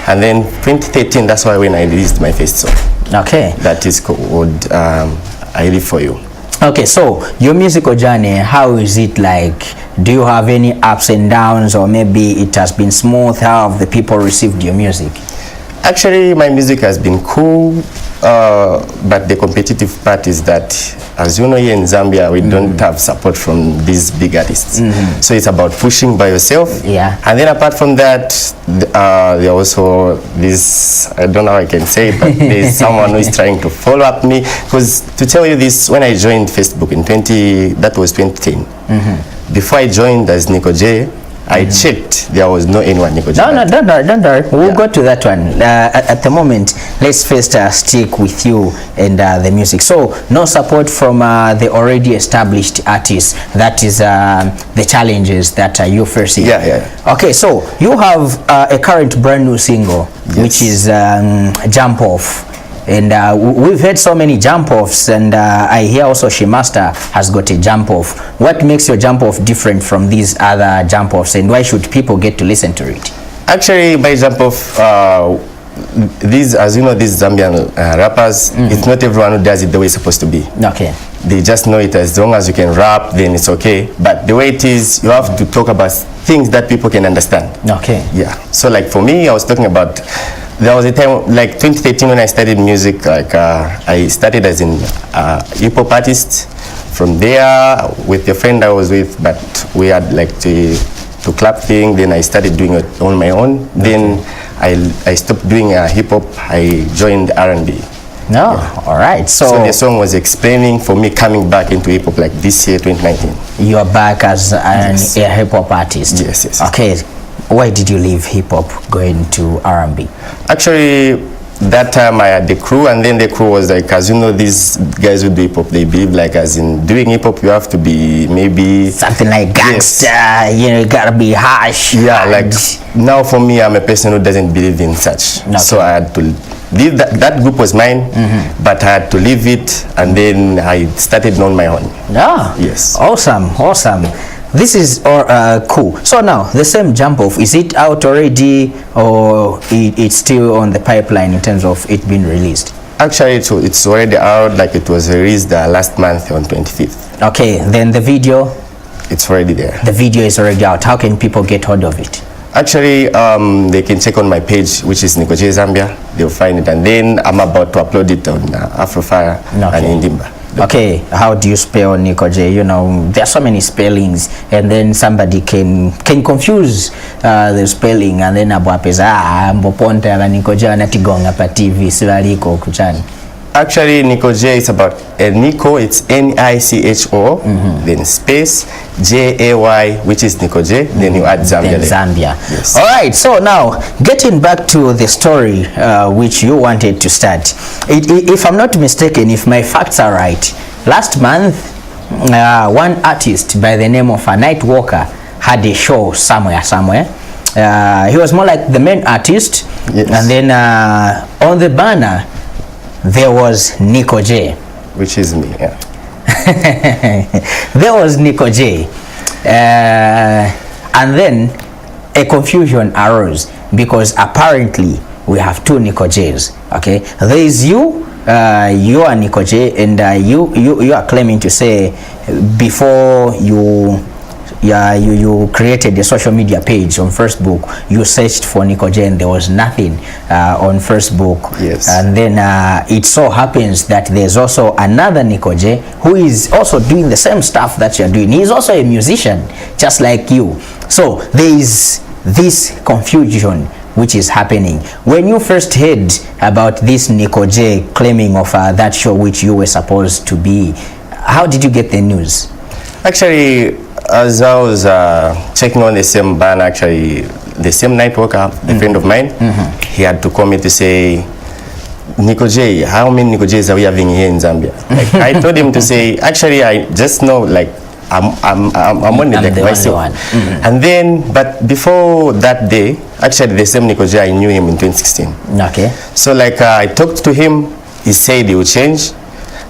And then 2013, that's why when I released my first song. Okay. That is called I Live For You. Okay, so your musical journey, how is it like? Do you have any ups and downs, or maybe it has been smooth? How have the people received your music? Actually, my music has been cool, but the competitive part is that, as you know, here in Zambia, we don't have support from these big artists. So it's about pushing by yourself. Yeah. And then apart from that, there are also this, I don't know how I can say it, but there's someone who is trying to follow up me. Because to tell you this, when I joined Facebook in that was 2010. Before I joined as Nico J, I checked, there was no anyone Nico J. No, don't worry. We'll go to that one. At the moment, let's first stick with you and the music. So, no support from the already established artists. That is the challenges that you face. Yeah. Okay, so you have a current brand new single, which is Jump Off. And we've had so many jump offs, and I hear also Shemasta has got a jump off. What makes your jump off different from these other jump offs, and why should people get to listen to it? Actually, by jump off, these, as you know, these Zambian rappers, it's not everyone who does it the way it's supposed to be. Okay. They just know it as long as you can rap, then it's okay. But the way it is, you have to talk about things that people can understand. Okay. Yeah. So like for me, I was talking about, there was a time, like 2013 when I studied music, like I started as an hip-hop artist. From there, with a friend I was with, but we had like to clap thing, then I started doing it on my own. Okay. Then I stopped doing hip-hop, I joined R&B. No, all right. So the song was explaining for me coming back into hip-hop like this year, 2019. You are back as a hip-hop artist? Yes. Okay. Why did you leave hip-hop going to R&B? Actually, that time I had the crew, and then the crew was like, as you know, these guys who do hip-hop, they believe like as in doing hip-hop, you have to be maybe... something like gangster, you gotta be harsh. Yeah, like now for me, I'm a person who doesn't believe in such. Okay. So I had to leave, that group was mine, but I had to leave it, and then I started on my own. Yeah. Yes. Awesome. This is cool. So now, the same Jump Off, is it out already, or it's still on the pipeline in terms of it being released? Actually, it's already out, like it was released last month on 25th. Okay, then the video? It's already there. The video is already out. How can people get hold of it? Actually, they can check on my page, which is Nico J Zambia. They'll find it, and then I'm about to upload it on Afrofire and Indimba. Okay, how do you spell Nico J? You know, there are so many spellings, and then somebody can confuse the spelling, and then abwapeza mboponta la Nico J anatigonga pa TV sivaliko kuchani. Actually, Nico J is about Nico. It's Nicho, then space Jay, which is Nico J. Then you add Zambia. Then Zambia. Yes. All right. So now, getting back to the story which you wanted to start. If I'm not mistaken, if my facts are right, last month one artist by the name of Night Walker had a show somewhere. He was more like the main artist, and then on the banner there was Nico J, which is me. Yeah. There was Nico J, and then a confusion arose because apparently we have two Nico J's. Okay, there is you are Nico J, and you are claiming to say before you created a social media page on Facebook, you searched for Nico J and there was nothing on Facebook. Yes. And then it so happens that there's also another Nico J who is also doing the same stuff that you're doing. He's also a musician, just like you. So there is this confusion which is happening. When you first heard about this Nico J claiming of that show which you were supposed to be, how did you get the news? Actually, as I was checking on the same band, actually, the same Night Walker, a friend of mine, he had to call me to say, Nico J, how many Nico J's are we having here in Zambia? Like, I told him to say, actually, I just know, like, I'm only like myself. And then, but before that day, actually, the same Nico J, I knew him in 2016. Okay. So, like, I talked to him, he said he would change.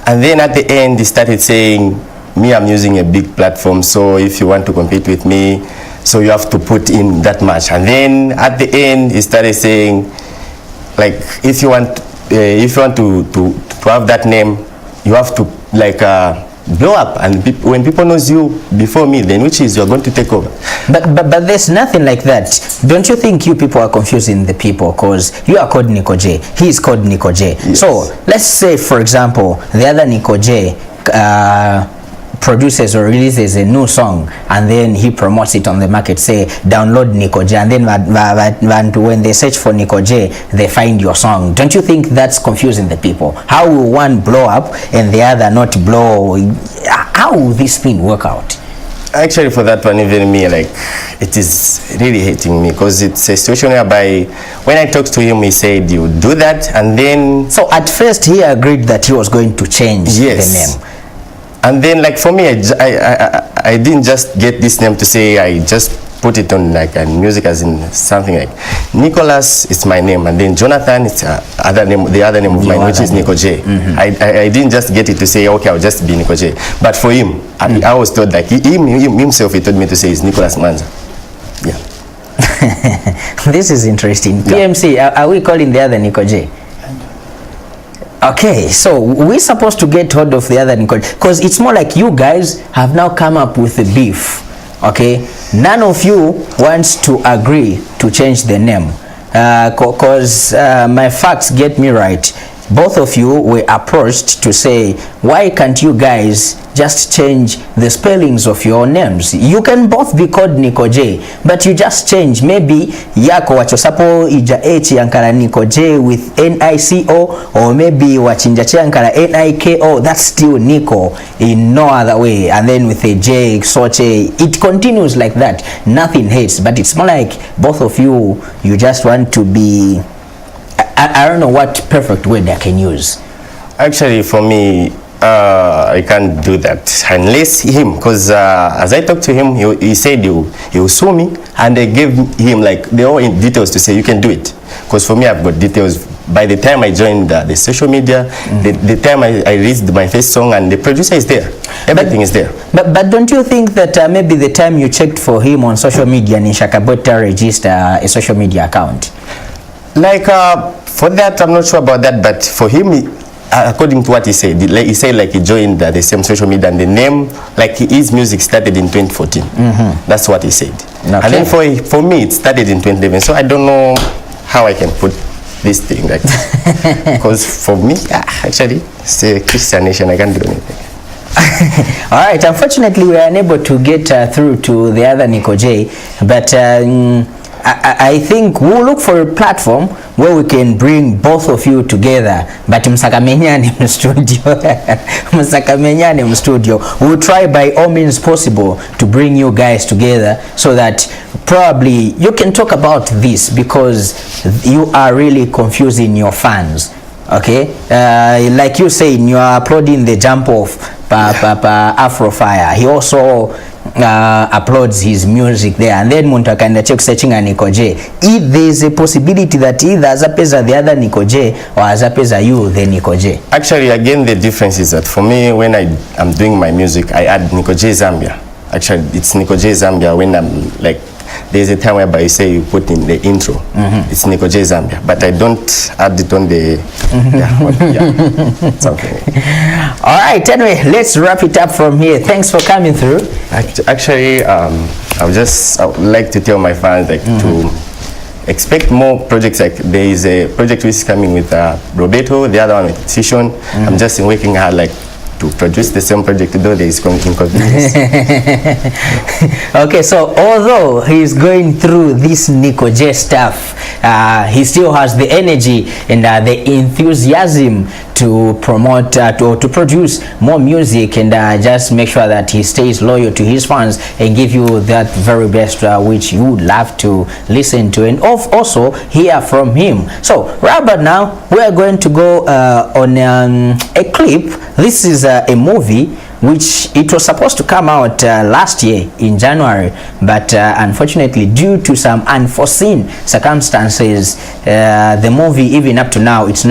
And then at the end, he started saying, me, I'm using a big platform, so if you want to compete with me, so you have to put in that much. And then at the end, he started saying, like, if you want to have that name, you have to like blow up, and when people knows you before me, then which is you're going to take over. But there's nothing like that. Don't you think you people are confusing the people? Because you are called Nico J, he is called Nico J. Yes. So let's say, for example, the other Nico J produces or releases a new song, and then he promotes it on the market, say download Nico J, and then when they search for Nico J, they find your song. Don't you think that's confusing the people? How will one blow up and the other not blow? How will this thing work out? Actually, for that one, even me, like, it is really hating me because it's a situation whereby when I talked to him, he said, you do that, and then... So at first, he agreed that he was going to change the name. And then, like, for me, I didn't just get this name to say, I just put it on, like, music as in something like, Nicholas is my name, and then Jonathan is the other name of mine, which is Nico J. I didn't just get it to say, okay, I'll just be Nico J. But for him, I was told, like, himself, he told me to say it's Nicholas Manza. Yeah. This is interesting. PMC, are we calling the other Nico J? Okay, so we're supposed to get hold of the other Nico J, because it's more like you guys have now come up with a beef. Okay, none of you wants to agree to change the name, because my facts get me right. Both of you were approached to say, why can't you guys just change the spellings of your names? You can both be called Nico J, but you just change maybe yako wachosapo ija H yankara Nico J with N-I-C-O, or maybe wachinja yankara N-I-K-O. That's still Nico in no other way, and then with a J, Soche, it continues like that. Nothing hates, but it's more like both of you just want to be, I don't know what perfect word I can use. Actually, for me, I can't do that unless him, because as I talked to him, he said he will sue me, and I gave him like the whole details to say you can do it. Because for me, I've got details. By the time I joined the social media, the time I released my first song, and the producer is there, everything is there. But don't you think that maybe the time you checked for him on social media, Nishakabota register a social media account? Like, for that, I'm not sure about that, but for him, according to what he said like he joined the same social media, and the name, like his music started in 2014. That's what he said. Okay. And then for me, it started in 2011, so I don't know how I can put this thing, like, because for me, actually, it's a Christian nation, I can't do anything. All right, unfortunately, we are unable to get through to the other Nico J, but I think we'll look for a platform where we can bring both of you together, but msakamenyane studio. We'll try by all means possible to bring you guys together so that probably you can talk about this, because you are really confusing your fans. Okay, like you said, you are applauding the jump of Afrofire. He also uploads his music there, and then muntu akaenda check searching a Nico J. If there's a possibility that either azapeza the other Nico J or azapeza you the Nico J. Actually, again, the difference is that for me, when I'm doing my music, I add Nico J Zambia. Actually, it's Nico J Zambia when I'm like, there's a time whereby you say you put in the intro, it's Nico J Zambia, but I don't add it on the something. All right, anyway, let's wrap it up from here. Thanks for coming through. Actually, I would like to tell my fans, like, to expect more projects. Like, there is a project which is coming with Roberto, the other one with Sishon. I'm just working hard, like, to produce the same project, though there is inconvenience. Okay, so although he's going through this Nico J stuff, he still has the energy and the enthusiasm to promote to produce more music, and just make sure that he stays loyal to his fans and give you that very best which you would love to listen to and also hear from him. So right about now, we are going to go on a clip. This is a movie which it was supposed to come out last year in January, but unfortunately, due to some unforeseen circumstances, the movie, even up to now, it's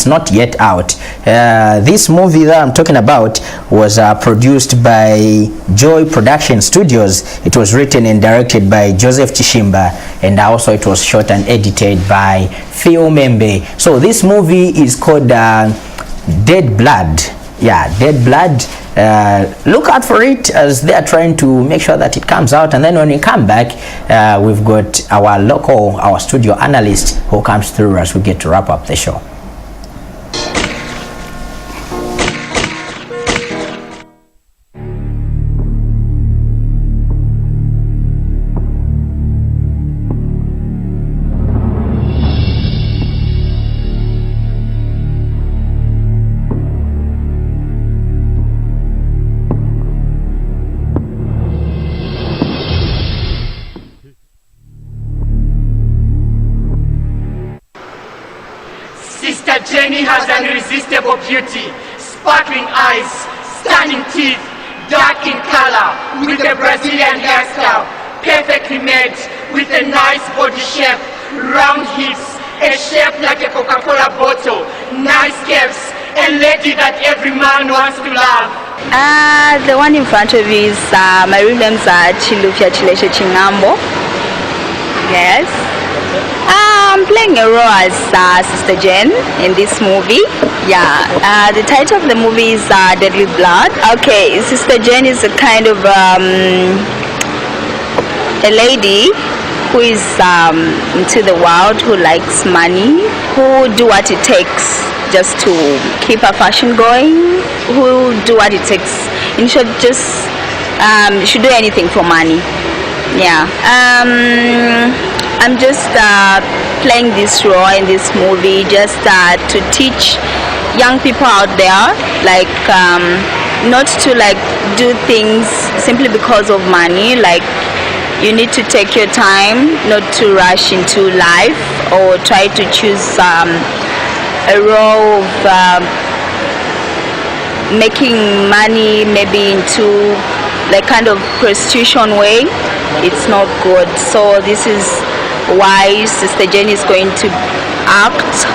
not yet out. This movie that I'm talking about was produced by Joy Production Studios. It was written and directed by Joseph Chishimba, and also it was shot and edited by Phil Membe. So this movie is called Dead Blood. Yeah, Dead Blood. Look out for it, as they are trying to make sure that it comes out, and then when we come back, we've got our studio analyst who comes through as we get to wrap up the show. Jenny has an irresistible beauty, sparkling eyes, stunning teeth, dark in color, with a Brazilian hairstyle, perfectly made, with a nice body shape, round hips, a shape like a Coca-Cola bottle, nice curves, a lady that every man wants to love. The one in front of you is my real name's Chilufya Chileshe Chingambo. Yes. I'm playing a role as Sister Jen in this movie. Yeah. The title of the movie is Deadly Blood. Okay, Sister Jen is a kind of a lady who is into the world, who likes money, who do what it takes just to keep her fashion going, who do what it takes. In short, just should do anything for money. Yeah. I'm just playing this role in this movie just to teach young people out there, like not to like do things simply because of money. Like, you need to take your time, not to rush into life or try to choose a role of making money maybe into like kind of prostitution way. It's not good. So this is why Sister Jenny is going to act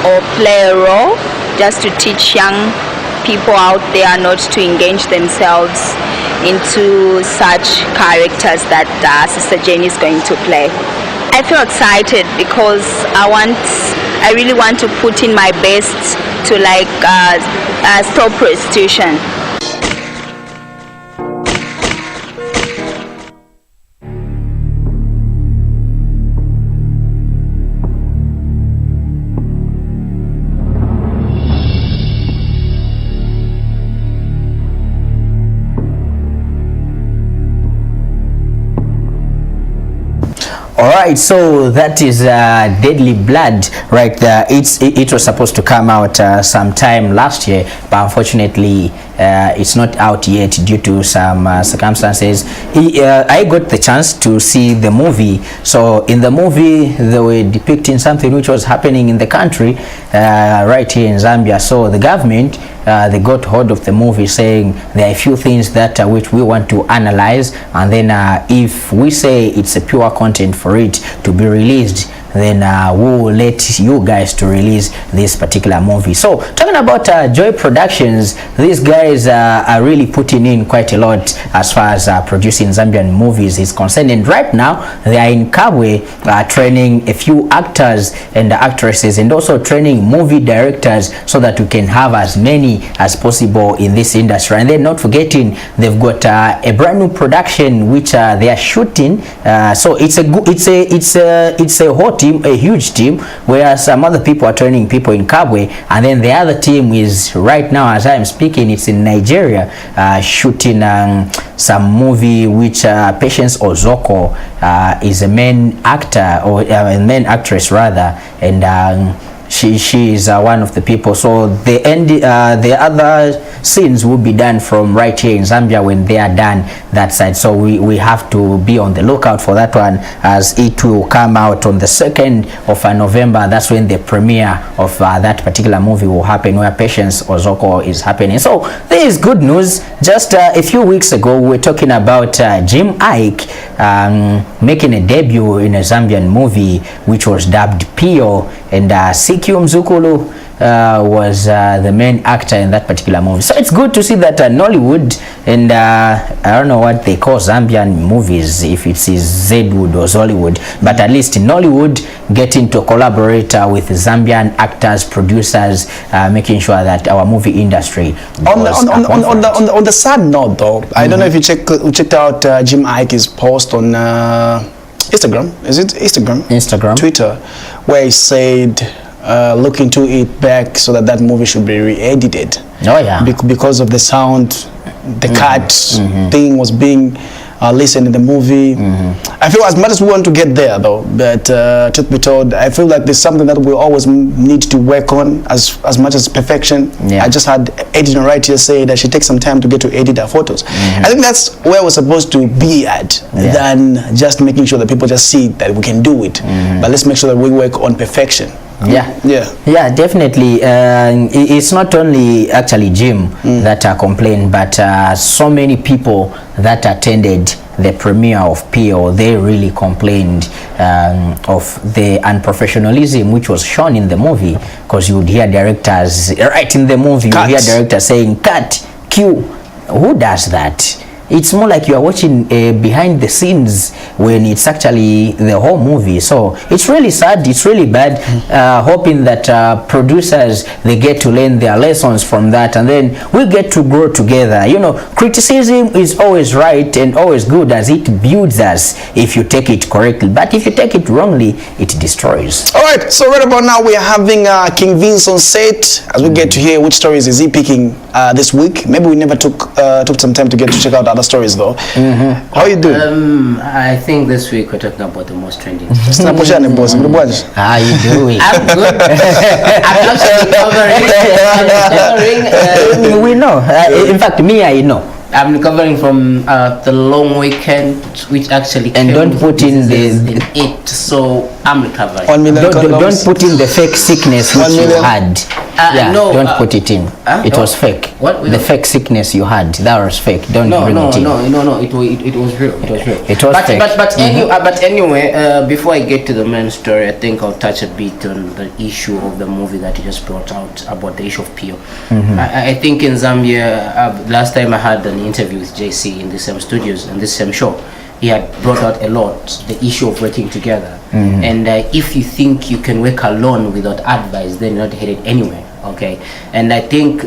or play a role, just to teach young people out there not to engage themselves into such characters that Sister Jenny is going to play. I feel excited because I really want to put in my best to like stop prostitution. Alright, so that is Deadly Blood right there. It was supposed to come out sometime last year, but unfortunately it's not out yet due to some circumstances. I got the chance to see the movie. So in the movie they were depicting something which was happening in the country right here in Zambia. So the government they got hold of the movie, saying there are a few things that which we want to analyze, and then if we say it's a pure content for it to be released, then we'll let you guys to release this particular movie. So talking about Joy Productions, these guys are really putting in quite a lot as far as producing Zambian movies is concerned, and right now they are in Kabwe training a few actors and actresses, and also training movie directors, so that we can have as many as possible in this industry. And then not forgetting, they've got a brand new production which they are shooting. So it's a whole team, a huge team, where some other people are training people in Kabwe, and then the other team is right now as I am speaking, it's in Nigeria shooting some movie which Patience Ozoko is a main actor, or a main actress rather, and she is one of the people. So the other scenes will be done from right here in Zambia when they are done that side. So we have to be on the lookout for that one, as it will come out on the 2nd of November. That's when the premiere of that particular movie will happen, where Patience Ozoko is happening. So there is good news. Just a few weeks ago we were talking about Jim Ike making a debut in a Zambian movie which was dubbed Pio, and CQ Mzukulu was the main actor in that particular movie. So it's good to see that Nollywood, and I don't know what they call Zambian movies, if it's Zwood or Zollywood, but at least Nollywood getting to collaborate with Zambian actors, producers, making sure that our movie industry on the sad note though, I don't know if you checked out Jim Ike's post on Instagram. Is it Instagram, Twitter, where he said look into it back, so that movie should be re-edited. Oh yeah, because of the sound, the cut thing was being listened in the movie. I feel as much as we want to get there though, but truth be told, I feel like there's something that we always need to work on as much as perfection. I just had editing right here say that she takes some time to get to edit her photos. I think that's where we're supposed to be at, than just making sure that people just see that we can do it. But let's make sure that we work on perfection. Yeah, definitely. It's not only actually Jim that complained, but so many people that attended the premiere of Pio, they really complained of the unprofessionalism which was shown in the movie, because you would hear directors right in the movie, you hear directors saying cut, cue. Who does that? It's more like you are watching behind the scenes when it's actually the whole movie. So it's really sad, it's really bad. Hoping that producers, they get to learn their lessons from that, and then we get to grow together. You know, criticism is always right and always good as it builds us if you take it correctly, but if you take it wrongly, it destroys. All right, so right about now we are having King Vince on set as we get to hear which stories is he picking this week. Maybe we never took some time to get to check out other stories though. How are you doing? I think this week we're talking about the most trending stories. How you doing? I'm good. I'm actually covering. We know. In fact, me, I know. I'm recovering from the long weekend, which actually and don't put in it, so I'm recovering. Don't put in the fake sickness which you had. No, don't put it in. It was fake. What? The fake sickness you had, that was fake. Don't bring it in. No. It was real. It was real. It was fake. But anyway, before I get to the main story, I think I'll touch a bit on the issue of the movie that you just brought out about the issue of Pio. I think in Zambia, last time I had an interview with JC in the same studios and this same show, he had brought out a lot the issue of working together. And if you think you can work alone without advice, then you're not headed anywhere. Okay, and I think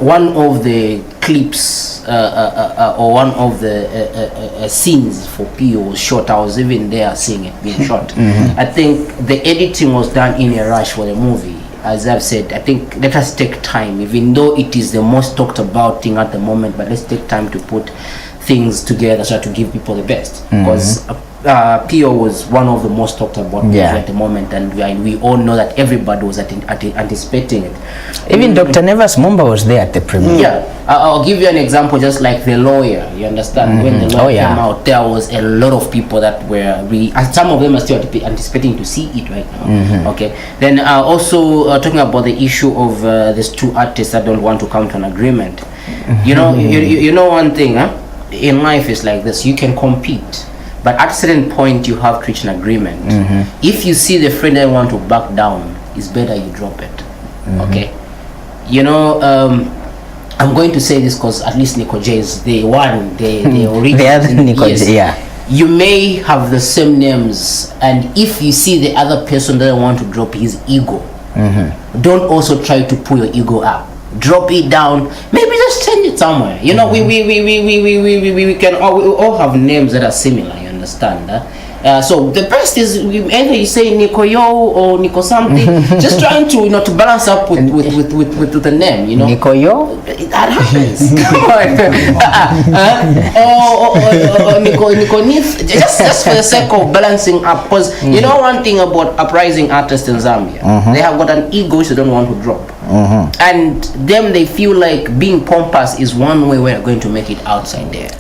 one of the clips or one of the scenes for Pio was shot. I was even there seeing it being shot. I think the editing was done in a rush for the movie. As I've said, I think let us take time, even though it is the most talked about thing at the moment, but let's take time to put things together so to give people the best, because Pio was one of the most talked about movies at the moment, and we all know that everybody was anticipating it. Even Dr. Nevas Mumba was there at the premiere. Yeah, I'll give you an example, just like The Lawyer. You understand? When The Lawyer came out, there was a lot of people that were and some of them are still anticipating to see it right now. Okay, then also talking about the issue of these two artists that don't want to come to an agreement. You know, you know one thing, in life is like this: you can compete, but at a certain point you have to reach an agreement. If you see the friend that want to back down, it's better you drop it. Okay, you know, I'm going to say this because at least Nico J is the one, the original. The other Nico J, you may have the same names, and if you see the other person doesn't want to drop his ego, don't also try to pull your ego up. Drop it down. Maybe just change it somewhere. You know, we can all have names that are similar. You understand? So the best is either you say Nico Yo or Nico something. Just trying to to balance up with the name. You know, Nico Yo. That happens. Come on. Or Nico Nif. Just for the sake of balancing up, because you know one thing about uprising artists in Zambia, they have got an ego which they don't want to drop. And them, they feel like being pompous is one way we're going to make it outside there,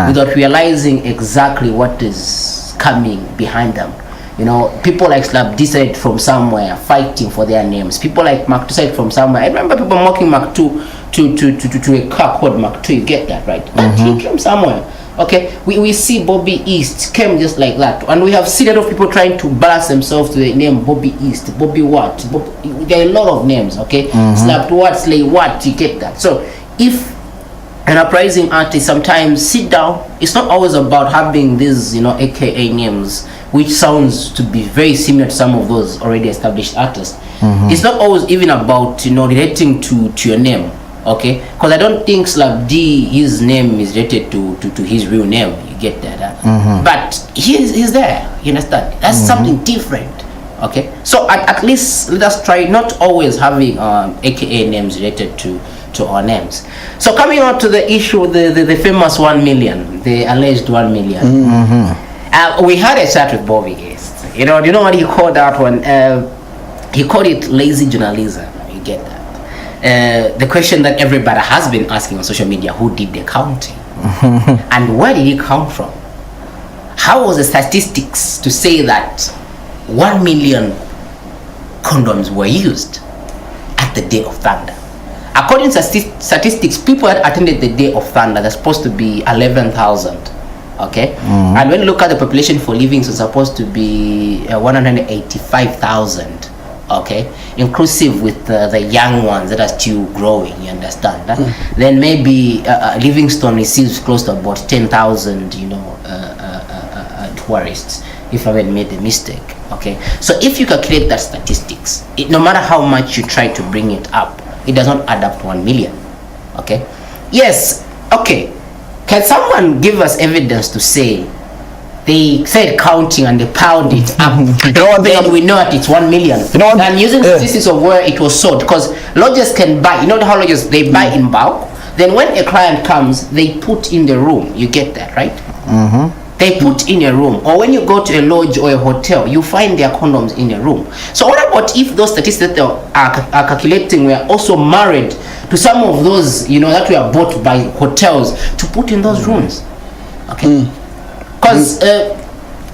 without realizing exactly what is coming behind them. You know, people like Slap decided from somewhere fighting for their names. People like Mark decided from somewhere. I remember people mocking Mark 2 to a car called Mark 2. You get that, right? But he came somewhere. Okay, we see Bobby East came just like that, and we have seen a lot of people trying to balance themselves to the name Bobby East, Bobby what, there are a lot of names. Okay, Slapped what, Slay what, you get that. So if an uprising artist sometimes sit down, it's not always about having these AKA names, which sounds to be very similar to some of those already established artists. It's not always even about relating to your name. Okay, because I don't think Slap D, his name is related to his real name. You get that? But he's there. You understand? That's something different. Okay, so at least let us try not always having AKA names related to our names. So coming on to the issue, the famous 1 million, the alleged 1 million. We had a chat with Bobby East. You know what he called that one? He called it lazy journalism. You get that? The question that everybody has been asking on social media: who did the counting, and where did it come from? How was the statistics to say that 1 million condoms were used at the Day of Thunder. According to statistics, people that attended the Day of Thunder, they're supposed to be 11,000. Okay, and when you look at the population for living, it's supposed to be 185,000. Okay, inclusive with the young ones that are still growing. You understand? Then maybe Livingstone receives close to about 10,000. Tourists, if I haven't made a mistake. Okay, so if you calculate that statistics, no matter how much you try to bring it up, it does not add up to 1 million. Okay, yes. Okay, can someone give us evidence to say they said counting and they piled it up? Then we know that it's 1 million. And using statistics of where it was sold, because lodges can buy. You know how lodges, they buy in bulk. Then when a client comes, they put in the room. You get that, right? They put in a room. Or when you go to a lodge or a hotel, you find their condoms in a room. So what about if those statistics that are calculating were also married to some of those, that were bought by hotels to put in those rooms? Okay. Because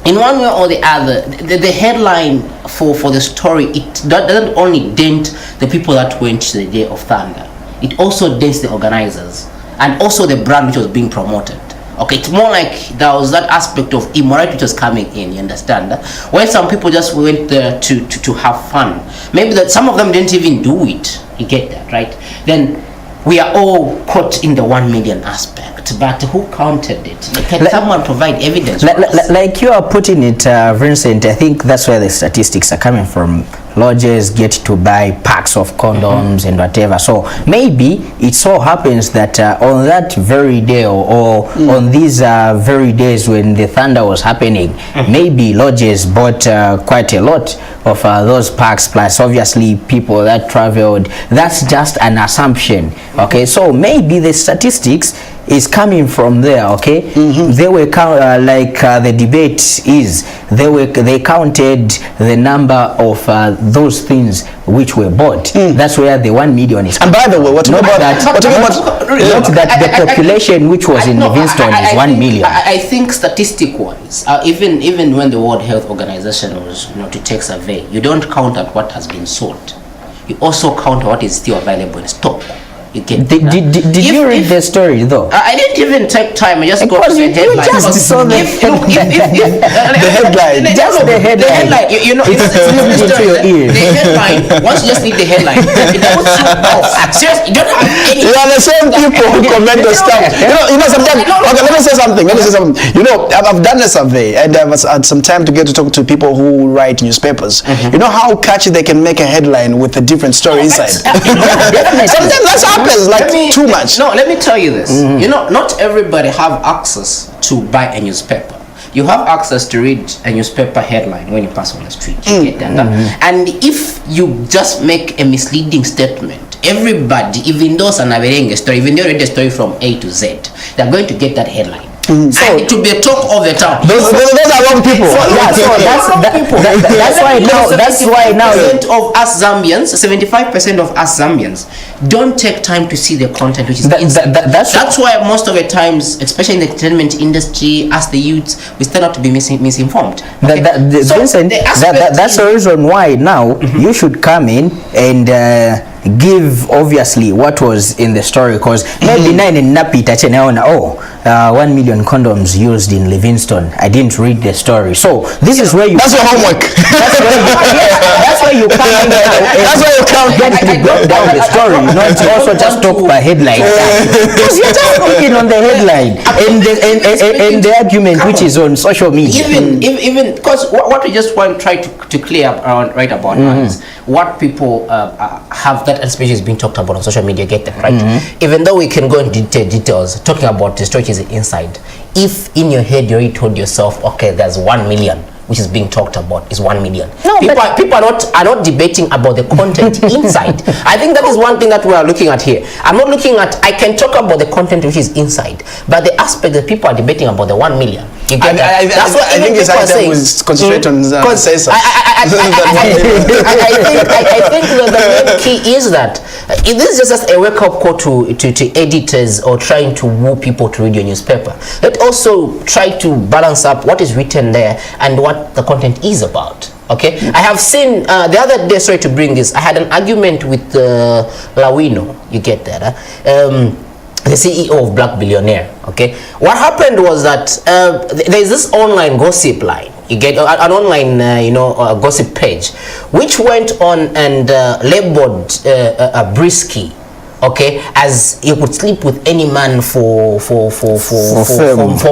in one way or the other, the headline for the story, it doesn't only dent the people that went to the Day of Thunder. It also dents the organizers and also the brand which was being promoted. Okay, it's more like there was that aspect of immorality which was coming in, you understand? When some people just went there to have fun. Maybe that some of them didn't even do it. You get that, right? Then we are all caught in the 1 million aspect. But who counted it? Can someone provide evidence? Like you are putting it, Vincent, I think that's where the statistics are coming from. Lodges get to buy packs of condoms and whatever. So maybe it so happens that on that very day or on these very days when the thunder was happening, maybe lodges bought quite a lot of those packs, plus obviously people that traveled. That's just an assumption. Okay, so maybe the statistics is coming from there. Okay, they were the debate is they counted the number of those things which were bought. That's where the 1 million is. And by the way, we're talking about the population which was in Livingstone is 1 million. I think statistic wise, even when the World Health Organization was to take survey, you don't count at what has been sold. You also count what is still available in stock. Did you read the story though? I didn't even take time. I just got to the headline. Just saw the headline. Just the headline. It's into your ear. The headline. Once you just need the headline, it puts you off. Seriously, you don't have any. You are the same people who comment the stuff. Sometimes. Okay, let me say something. I've done a survey and I've had some time to get to talk to people who write newspapers. You know how catchy they can make a headline with a different story inside. Sometimes that's how. Too much. No, let me tell you this. Not everybody have access to buy a newspaper. You have access to read a newspaper headline when you pass on the street. You get that? And if you just make a misleading statement, everybody, even those are narrating a story, even they read the story from A to Z, they're going to get that headline. So it will be a talk of the town. Those are wrong people. That's why now. That's why now. 75% of us Zambians, 75% of us Zambians, don't take time to see the content which is that's why most of the times, especially in the entertainment industry, as the youths, we stand out to be misinformed. Okay? That's the reason why now you should come in and give obviously what was in the story, because maybe 9 and napi tachenaona 1 million condoms used in Livingstone. I didn't read the story. So this is where you. That's your homework. That's where you come in. That's where you come. Get to break down the story. Not also just talk by headline. Because you're just talking on the headline and the argument which is on social media. Even because what we just want to try to clear up right about now is what people have that especially is being talked about on social media. Get that right? Even though we can go into details talking about the story inside, if in your head you already told yourself, okay, there's 1 million which is being talked about is 1 million. No, people are not debating about the content inside. I think that is one thing that we are looking at here. I'm not looking at, I can talk about the content which is inside, but the aspect that people are debating about the 1 million. You get that? That's what I think it's high time we concentrate on say so. I think the main key is that this is just a wake-up call to editors or trying to woo people to read your newspaper. Let also try to balance up what is written there and what the content is about. Okay, I have seen the other day. Sorry to bring this. I had an argument with Lawino. You get that? The CEO of Black Billionaire. Okay, what happened was that there's this online gossip line. You get an online, gossip page, which went on and labeled Brisky, okay, as he would sleep with any man for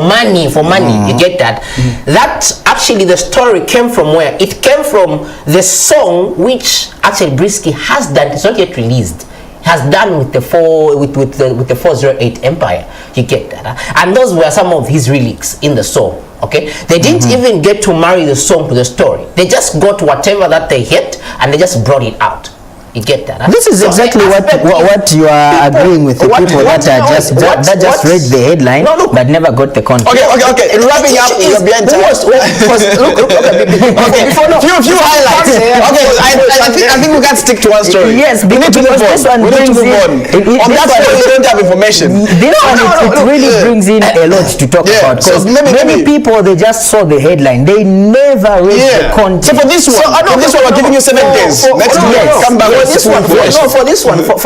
money. You get that? That actually the story came from where? It came from the song which actually Brisky has done. It's not yet released. Has done with the 408 Empire. You get that? And those were some of his lyrics in the song. Okay, they didn't even get to marry the song to the story. They just got whatever that they hit and they just brought it out. You get that? Huh? This is exactly what you are agreeing with the people that just read the headline but never got the content. Okay. Wrapping up, you're behind time. Few highlights. Okay, I think we can't stick to one story. Yes, we need to move on. This one brings on that story, we don't have information. This one it really brings in a lot to talk about. Because many people, they just saw the headline, they never read the content. So for this one, we're giving you 7 days. Next week, come back. For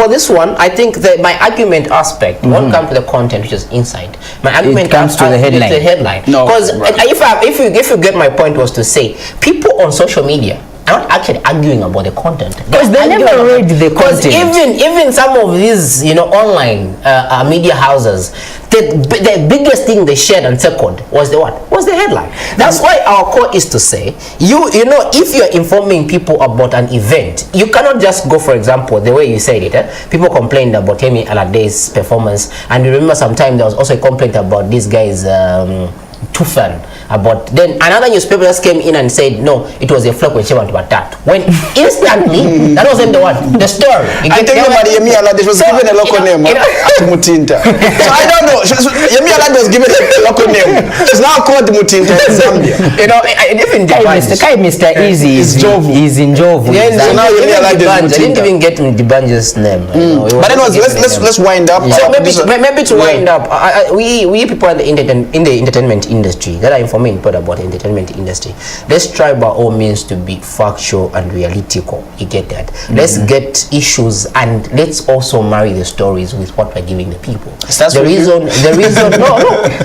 this one, I think that my argument aspect won't come to the content, which is inside. My argument comes to the headline. Because if you get my point, was to say people on social media are not actually arguing about the content. Because they never read the content. Even some of these, online media houses, the biggest thing they shared and second was the what? Was the headline. That's why our core is to say, if you're informing people about an event, you cannot just go, for example, the way you said it. People complained about Yemi Alade's performance, and you remember sometime there was also a complaint about this guy's Tufan. Then another newspaper just came in and said, no, it was a flock when she went to attack. When instantly, that wasn't the one, the story. I tell you, Yemi Alade was given a local name, Mutinta. So I don't know. Yemi Alade was given a local name. She's now called Mutinta in Zambia. Even Mr. Easy is in Jovu. So now Yemi Alade I didn't even get Dibanja's name. But anyways, let's wind up. So maybe to wind up, we people in the entertainment industry that are informing people about the entertainment industry, let's try by all means to be factual and realistical. You get that? Let's get issues and let's also marry the stories with what we're giving the people. The reason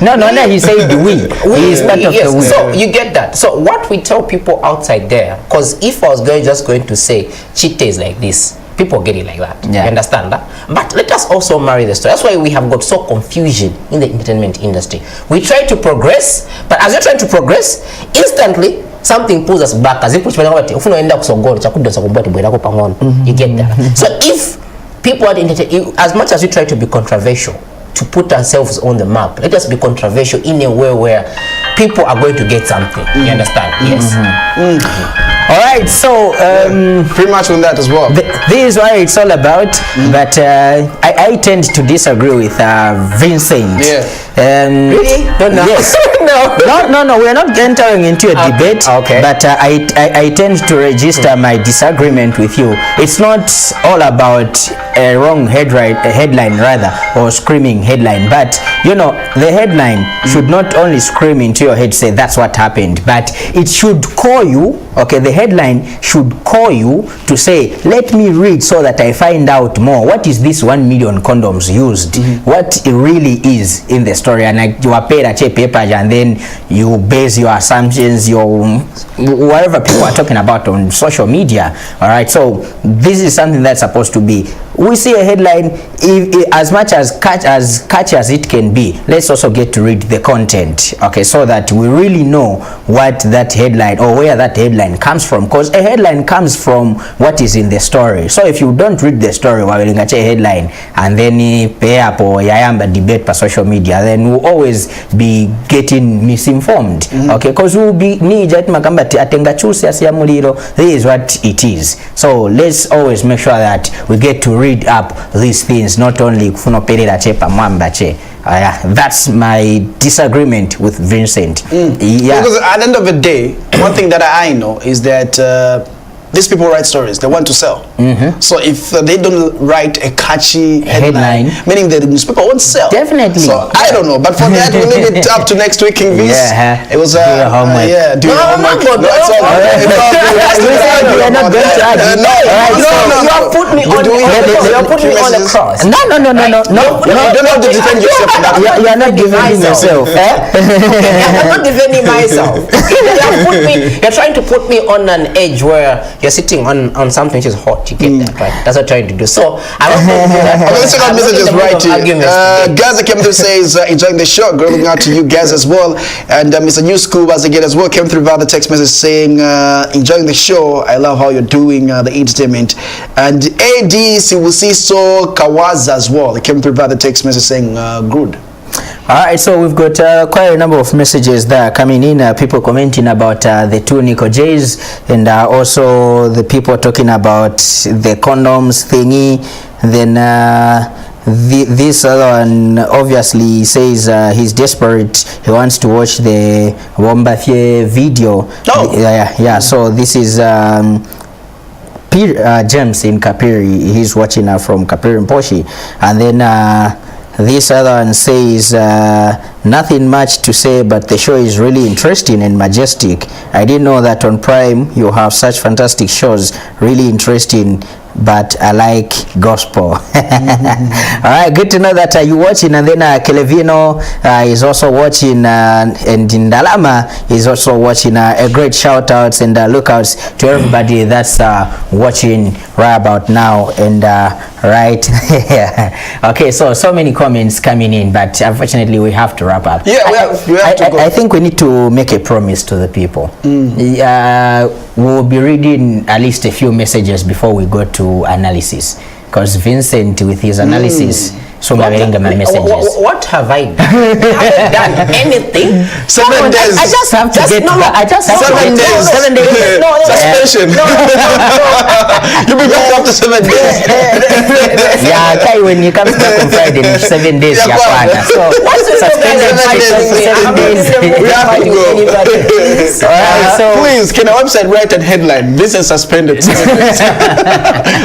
no, he said we is part of the we. So you get that? So what we tell people outside there, because if I was just going to say Chite is like this, people get it like that. You understand that? But let us also marry the story. That's why we have got so confusion in the entertainment industry. We try to progress, but as you're trying to progress, instantly something pulls us back. As if you get that. So if people are as much as we try to be controversial, to put ourselves on the map, let us be controversial in a way where people are going to get something. You understand? Yes. All right, so pretty much on that as well. This is what it's all about. But I tend to disagree with Vincent. Really? Yes. No. We're not entering into a debate. Okay. But I tend to register my disagreement with you. It's not all about a wrong headline rather, or screaming headline. But the headline should not only scream into your head, say that's what happened, but it should call you. Okay, the headline should call you to say, let me read so that I find out more. What is this 1 million condoms used? What it really is in the story? And you are paid a paper and then you base your assumptions, whatever people are talking about on social media. All right, so this is something that's supposed to be. We see a headline, as much as catchy as it can be, let's also get to read the content, okay, so that we really know what that headline or where that headline comes from, because a headline comes from what is in the story. So if you don't read the story while you get a headline and then pay up or yayamba debate per social media, then we'll always be getting misinformed, okay, because we'll be this is what it is. So let's always make sure that we get to read up these things, not only that's my disagreement with Vincent. Because at the end of the day, one thing that I know is that these people write stories. They want to sell. So if they don't write a catchy headline, meaning the newspaper won't sell. Definitely. So I don't know, but for that we'll leave it up to next week, King Vince. It was do your homework. do your homework. No, it's all right. We are not going to argue. No, you have put me on. You have put me on the cross. No. You don't have to defend yourself for that. You are not defending yourself. I'm not defending myself. You're trying to put me on an edge where you're sitting on something which is hot. You get that, right? That's what I'm trying to do. So I'm not going to do that. Let's check out messages right here. Gaza came through, says enjoying the show. Looking out to you guys as well. And Mr. New School as again as well came through via the text message saying enjoying the show. I love how you're doing the entertainment. And AD Siwusiso Kawaza as well. They came through via the text message saying good. Alright, so we've got quite a number of messages that are coming in, people commenting about the two Nico J's, and also the people talking about the condoms thingy. Then this other one obviously says he's desperate, he wants to watch the Wombafie video. Yeah, so this is James in Kapiri. He's watching from Kapiri Mposhi. And then this other one says nothing much to say, but the show is really interesting and majestic. I didn't know that on Prime you have such fantastic shows, really interesting, but I like gospel. Alright, good to know that you're watching. And then Kelevino is also watching, and Indalama is also watching. A great shout outs and lookouts to everybody that's watching right about now. And right okay, so many comments coming in, but unfortunately we have to wrap up. Yeah, we have to go. I think we need to make a promise to the people. We'll be reading at least a few messages before we go to analysis, because Vincent with his analysis so my messages. What have I done? I haven't done anything. 7 days. I just have to get I just have 7 days. 7 days. Suspension. You'll be back after 7 days. Yeah, okay, when you come back on Friday, 7 days. Yeah, so what's the suspended 7 days. We have to go. So please, can our website write a headline? This is suspended 7 days.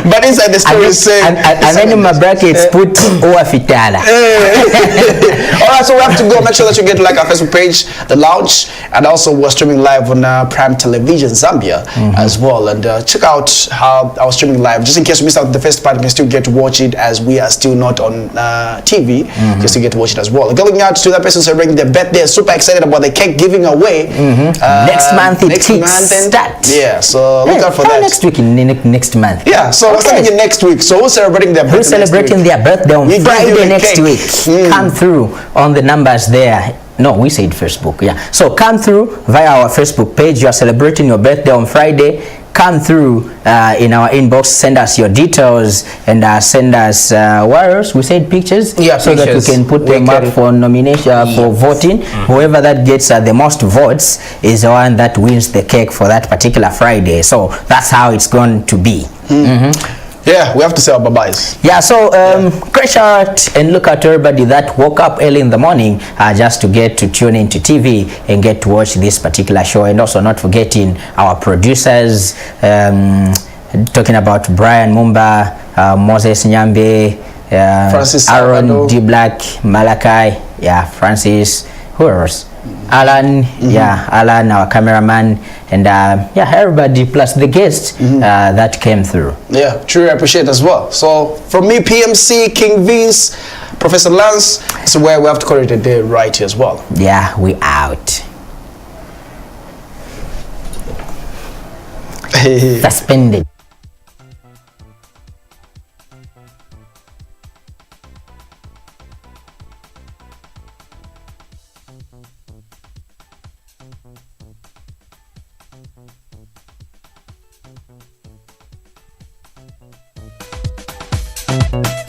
But inside the story saying, and then in my brackets put Fitala. Alright, so we have to go. Make sure that you get like our Facebook page, The Lounge, and also we're streaming live on Prime Television Zambia as well. And check out how our streaming live. Just in case you missed out the first part, you can still get to watch it as we are still not on TV. Just to get to watch it as well. Going out to that person celebrating their birthday. Super excited about the cake giving away. Next month it starts. Yeah, so look out for that. Next week in next month. Yeah, so we're starting next week. So who's celebrating their birthday? Who's celebrating their birthday on Friday next week? Come through on the numbers there. No, we said Facebook. Yeah, so come through via our Facebook page. You are celebrating your birthday on Friday. Come through in our inbox, send us your details, and send us what else? We said pictures, so that we can put them up for nomination, for voting. Whoever that gets the most votes is the one that wins the cake for that particular Friday. So that's how it's going to be. Yeah, we have to say our bye-byes. Yeah, so great shout and look at everybody that woke up early in the morning just to get to tune into TV and get to watch this particular show. And also not forgetting our producers, talking about Brian Mumba, Moses Nyambe, Francis Aaron Salvador. D. Black, Malachi, Francis, who else? Alan, Alan, our cameraman, and everybody plus the guests that came through. Yeah, truly appreciate as well. So from me, PMC, King Vince, Professor Lance, this is where we have to call it a day right here as well. Yeah, we out. Suspended. Thank you.